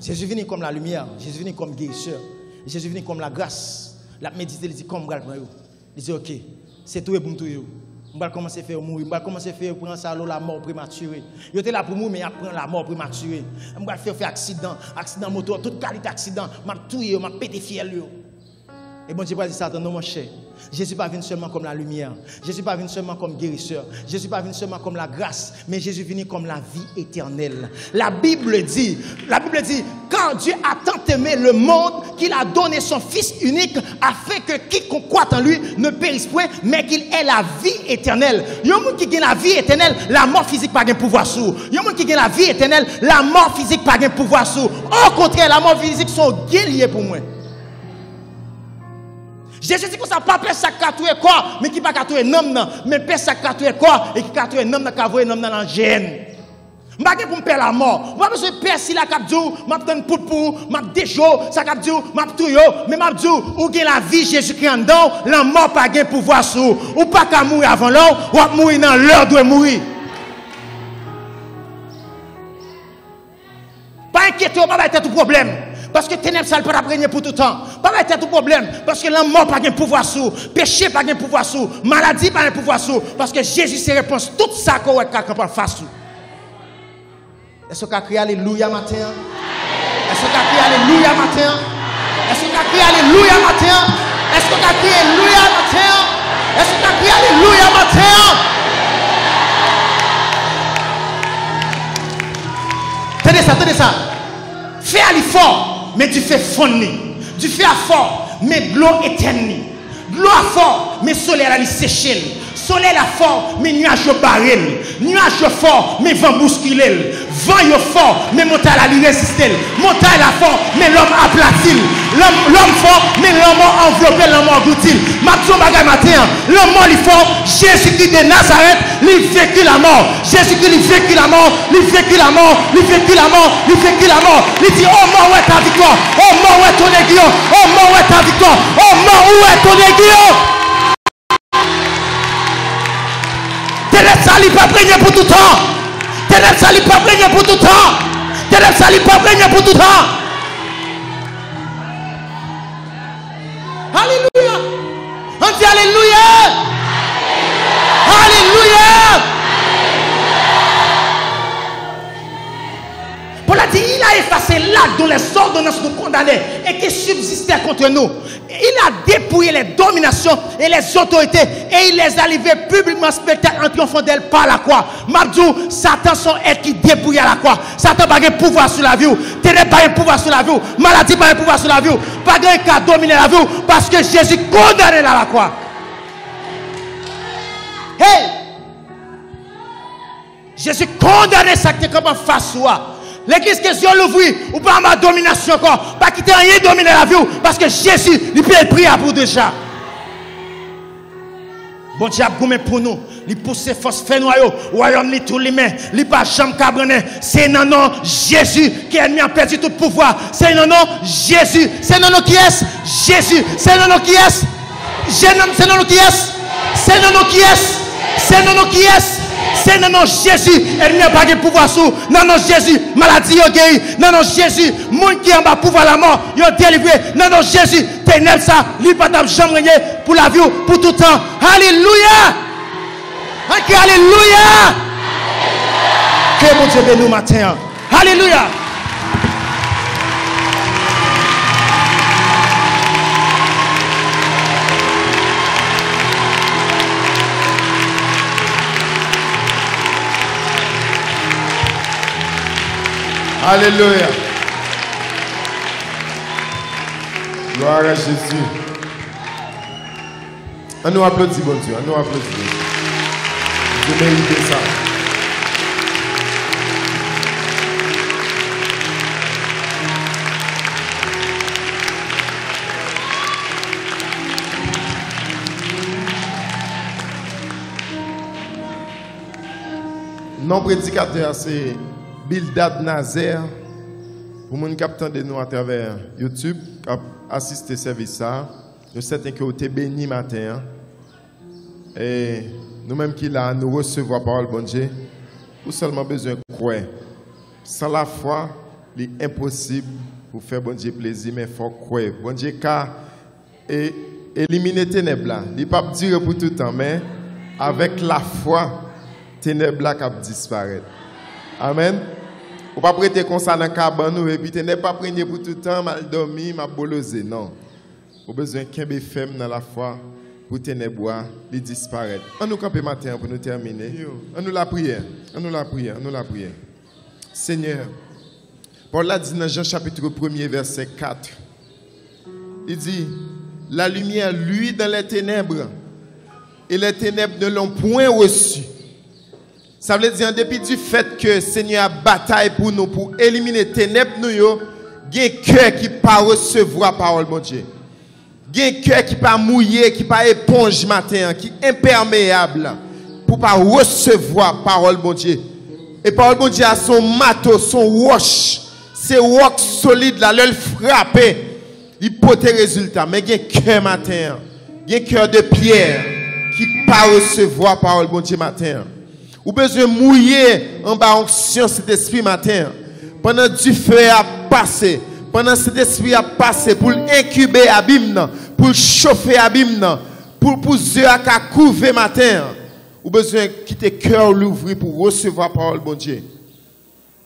Jésus venu comme la lumière, Jésus venu comme guérisseur, Jésus venu comme la grâce. La méditer, il dit, comme il dit, ok, c'est tout et pour tout. On va commencer à faire mourir, on va commencer à faire prendre ça la mort prématurée. Il était là pour mourir, mais il prend la mort prématurée. On va faire accident moto, toute qualité d'accident, m'a tué, m'a pété fiel. Et bon Dieu va dire ça, non mon cher, Jésus n'est pas venu seulement comme la lumière. Jésus n'est pas venu seulement comme guérisseur. Jésus n'est pas venu seulement comme la grâce. Mais Jésus est venu comme la vie éternelle. La Bible dit, quand Dieu a tant aimé le monde qu'il a donné son Fils unique afin que quiconque croit en lui ne périsse point, mais qu'il ait la vie éternelle. Il y a un monde qui gagne la vie éternelle, la mort physique n'a pas de pouvoir sur. Il y a un monde qui gagne la vie éternelle, la mort physique n'a pas de pouvoir sur. Au contraire, la mort physique sont liées pour moi. Jésus dit que ça pas pèse ça katoué corps, mais qui pas katoué nom non, mais pèse ça katoué corps et qui katoué nom dans kavoye nom dans la gêne. M'pa pour me perdre la mort. Moi besoin pèse si la cap dou, m'a donne pour, m'a déjo, ça cap dou, m'a tout yo, mais m'a dou ou gen la vie Jésus-Christ en dedans, la mort pas gen pouvoir sur. Ou pas qu'à mourir avant l'heure, ou mourir dans l'heure doit mourir. Pas inquiétez, pas être tout problème. Parce que ténèbres, ça ne peut pas régner pour tout le temps. Pas être tout problème. Parce que la mort n'a pas de pouvoir sur. Péché n'a pas de pouvoir sur. Maladie n'a pas de pouvoir sur. Parce que Jésus, c'est réponse. Tout ça qu'on a fait face. Est-ce qu'on a crié Alléluia matin? Est-ce qu'on a crié Alléluia matin? Est-ce qu'on a crié Alléluia matin? Est-ce qu'on a crié Alléluia matin? Est-ce qu'on a crié Alléluia matin? Tenez ça. Fais à l'effort. Mais tu fais fondre. Tu fais à fort, mais l'eau éternelle. L'eau à fort, mais le soleil a séché. Soleil à fort, mais nuage au baril. Nuage fort, mais vent bousculé. Vent fort, mais montagne à lui résister. Montagne à fort, mais l'homme aplatit. L'homme fort, mais l'homme enveloppé, l'homme englouti. Mathieu bagay matin, l'homme mort il fort. Jésus-Christ de Nazareth, il vécu la mort. Jésus-Christ il vécu la mort, il vécu la mort, il vécu la mort, il vécu la mort. Il dit oh mort où est ta victoire? Oh mort où est ton aiguillon? Oh mort où est ta victoire? Oh mort où est ton aiguillon? Ténèbres ça n'est pas prégné pour tout temps. Ténèbres ça n'est pas prégné pour tout temps. Ténèbres ça n'est pas prégné pour tout temps. Alléluia. On dit Alléluia. Alléluia. Paul a dit, il a effacé l'acte dont les ordonnances nous condamnaient et qui subsistaient contre nous. Il a dépouillé les dominations et les autorités et il les a livrées publiquement spectacle en triomphant d'elles par la croix. Mabdou, Satan son être qui dépouille à la croix. Satan n'a pas de pouvoir sur la vie. Ténèbres pas de pouvoir sur la vie. Maladie pas de pouvoir sur la vie. Pas de cas dominer la vie parce que Jésus condamné à la croix. Hey! Jésus condamné ça qui est comme en face soi. L'église question l'ouvre, ou pas ma domination encore, pas quitter rien dominer la vie, parce que Jésus, il peut être pris à bout déjà. Bon Dieu a gommé pour nous, il pousse ses forces fait noyau, royaume li tout les mains, il pas jamais cabrené, c'est non non Jésus qui ennemi a perdu tout pouvoir, c'est non non Jésus, c'est non non qui est Jésus, c'est non non qui est, c'est non non qui est, c'est non non qui est, c'est non non qui est. C'est non, non, Jésus, elle n'a pas de pouvoir sur. Non, non, Jésus, maladie, il guéri. Non, non, Jésus, monde qui en bas pouvoir la mort, il a délivré. Non, non, Jésus, ténèbres ça, lui pas jamais pour la vie, pour tout le temps. Alléluia. Alléluia. Que mon Dieu bénisse nous matin. Alléluia. Alléluia. Gloire à Jésus. On nous applaudit, bon Dieu. On nous applaudit. Je mérite ça. Non prédicateur, c'est Bildad Nazer, pour mon capitaine de nous à travers YouTube, qui a assisté à ce service. Nous sommes que vous êtes bénis matin. Et nous-mêmes qui là, nous recevons la parole, bon Dieu, nous seulement besoin de croire. Sans la foi, il est impossible pour faire bon Dieu plaisir, mais il faut croire. Bon Dieu, car éliminer les ténèbres là, il ne peut pas durer pour tout le temps, mais avec la foi, les ténèbres là qui disparaître. Amen. Ou pas prêter comme ça dans le cabane et puis tu n'es pas prêté pour tout le temps, mal dormi, mal bolosé. Non. Vous avez besoin qu'un femme dans la foi pour ténèbres, les disparaître. On nous camper matin pour nous terminer. On nous la prière. On nous la prière. On nous la prière. Seigneur, Paul l'a dit dans Jean chapitre 1er, verset 4. Il dit, la lumière luit dans les ténèbres et les ténèbres ne l'ont point reçu. Ça veut dire, en dépit du fait que Seigneur a bataille pour nous, pour éliminer les ténèbres, nous, il y a un cœur qui ne peut pas recevoir la parole de Dieu. Il y a un cœur qui ne peut pas mouiller, qui ne peut pas éponge matin, qui est imperméable pour ne pas recevoir la parole de Dieu. Et la parole de Dieu a son matos, son roche. C'est rock solide là, le frapper. Il peut te résultat. Mais il y a un cœur matin. Il y a un cœur de pierre qui ne peut pas recevoir la parole de Dieu matin. Ou besoin mouiller en bas onction cet esprit matin. Pendant du feu a passé. Pendant cet esprit a passé pour incuber abîme, pour chauffer abîme, pour yeux à couvrir matin. Ou besoin quitter cœur l'ouvrir pour recevoir la parole de Dieu.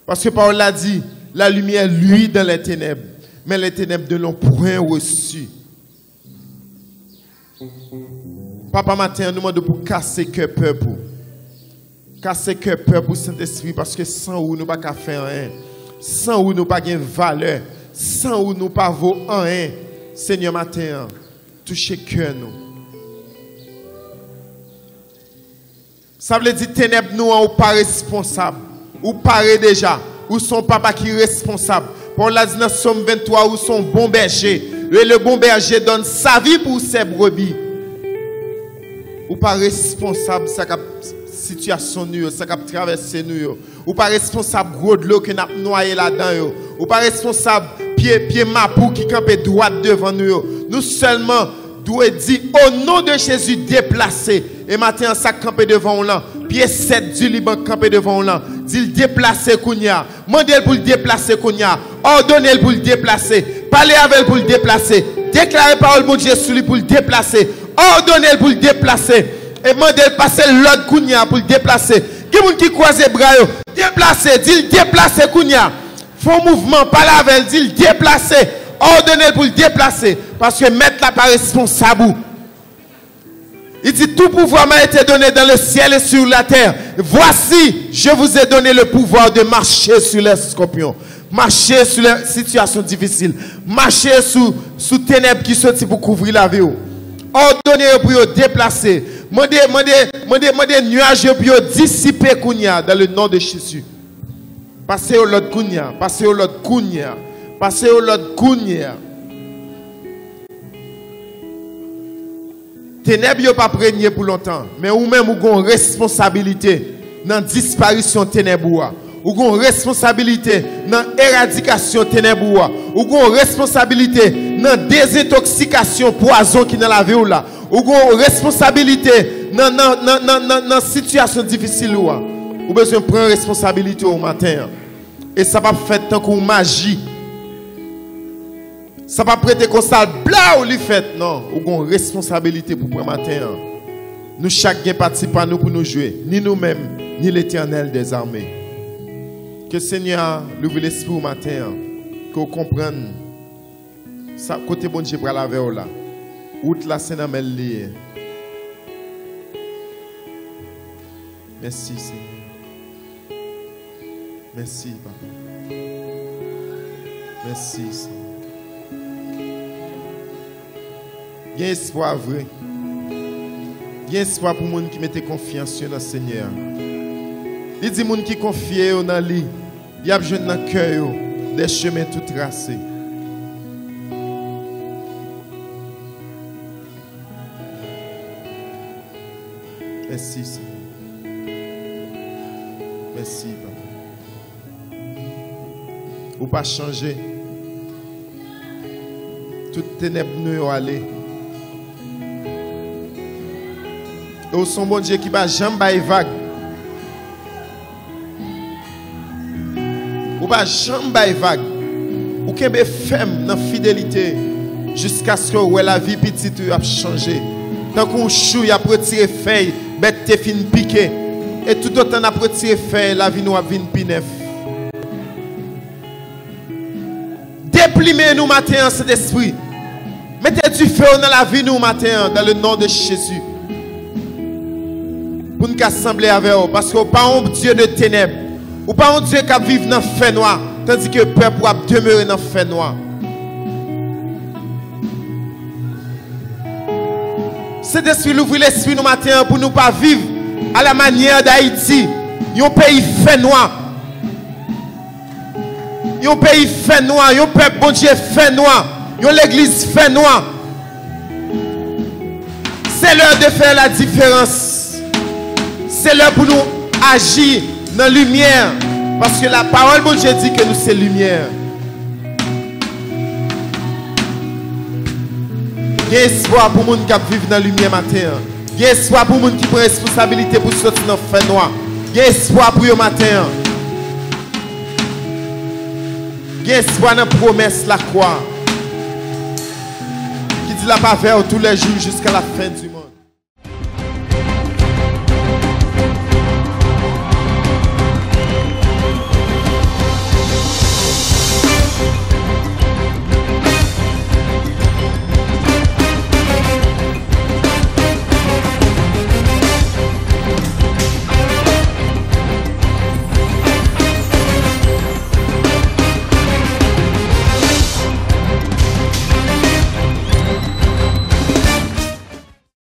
Parce que Paul l'a dit, la lumière luit dans les ténèbres, mais les ténèbres ne l'ont point reçu. Papa matin, nous demandons pour casser cœur peur pour. Casser cœur peur pour Saint-Esprit, parce que sans où nous pas qu'à faire rien. Sans où nous pas gain valeur. Sans où nous pas vaut rien. Seigneur matin, touchez cœur nous. Ça veut dire ténèbres nous ou pas responsable. Ou paraît déjà. Ou son papa qui est responsable. Paul l'a dit dans Somme 23, ou son bon berger. Et le bon berger donne sa vie pour ses brebis. Ou pas responsable, ça situation nous, ça qui traverser nous. Ou pas responsable gros de l'eau qui n'a noyé là-dedans. Ou pas responsable pied mapou qui campe droit devant nous. Nous seulement doit dire au nom de Jésus déplacé. Et matin ça campe devant là. Pied 7 du Liban campe devant là. Dit déplacer Kounia. Mandez pour le déplacer Kounia. Ordonnez pour le déplacer. Parlez avec pour le déplacer. Déclarez parole mon Dieu sur lui pour le déplacer. Ordonnez pour le déplacer. Et mandez passer l'autre Kounia pour le déplacer. Quelqu'un qui croise les bras, déplacer, dit déplacer Kounia. Font mouvement, parlez avec, dit déplacer. Ordonnez pour le déplacer. Parce que mettre là pas responsable. Il dit tout pouvoir m'a été donné dans le ciel et sur la terre. Voici, je vous ai donné le pouvoir de marcher sur les scorpions. Marcher sur les situations difficiles. Marcher sous ténèbres qui sont pour couvrir la vie. Ordonnez pour vous déplacer. Mandez nuages pour vous dissiper Kounia dans le nom de Jésus. Passez au lot Kounia. Passez au lot Kounia. Passez au lot Kounia. Ténèbres n'ont pas prégné pour longtemps. Mais ou même vous avez une responsabilité dans la disparition ténèbres. Ou avez une responsabilité dans l'éradication ténèbres. Ou avez une responsabilité dans la désintoxication poison qui est dans la vie. Ou avez une responsabilité dans la situation difficile. Ou avez besoin de prendre responsabilité au matin. Et ça va faire tant qu'on magie. Ça va prêter comme ça, bla ou lui fait. Non, ou avons une responsabilité pour le matin. Nous, chacun participe à nous pour nous jouer. Ni nous-mêmes, ni l'Éternel des armées. Que le Seigneur l'ouvre l'esprit au matin. Que vous compreniez. Ça, côté bon Dieu, pour la veille là. Outre la scène à lié. Merci, Seigneur. Merci, Papa. Merci, Seigneur. Il y a espoir vrai. Il y a espoir pour les gens qui mettent confiance dans le Seigneur. Il dit les gens qui confient dans lui, il y a besoin dans le cœur des chemins tout tracés. Merci, Seigneur. Merci, Papa. Ou pas changer. Toutes ténèbres nous aller. Et au son bon Dieu qui va jamais vague. Ou pas jamais vague. Ou qui est ferme dans la fidélité jusqu'à ce que la vie petite a changé. Tant qu'on chou, il a retiré feuille, bête te fin piqué. Et tout autant a retiré feuille, la vie nous a venu pinef. Déplimez nous matin en cet esprit. Mettez du feu dans la vie nous matin, dans le nom de Jésus. Pour nous assembler avec vous. Parce que vous pas un Dieu de ténèbres. Ou pas un Dieu qui vit dans le feu noir. Tandis que le peuple va demeurer dans le feu noir. Cet esprit ouvre l'esprit nous matin pour nous pas vivre à la manière d'Haïti. Un pays fait noir. Un pays fait noir. Un peuple bon Dieu fait noir. L'église fait noir. C'est l'heure de faire la différence. C'est l'heure pour nous agir dans la lumière. Parce que la parole de Dieu dit que nous sommes lumière. Il y a espoir pour les gens qui vivent dans la lumière matin. Il y a espoir pour les gens qui prennent responsabilité pour sortir dans le feu noir. Il y a espoir pour eux matin. Il y a espoir dans la promesse la croix. Qui dit la pas faire tous les jours jusqu'à la fin du monde.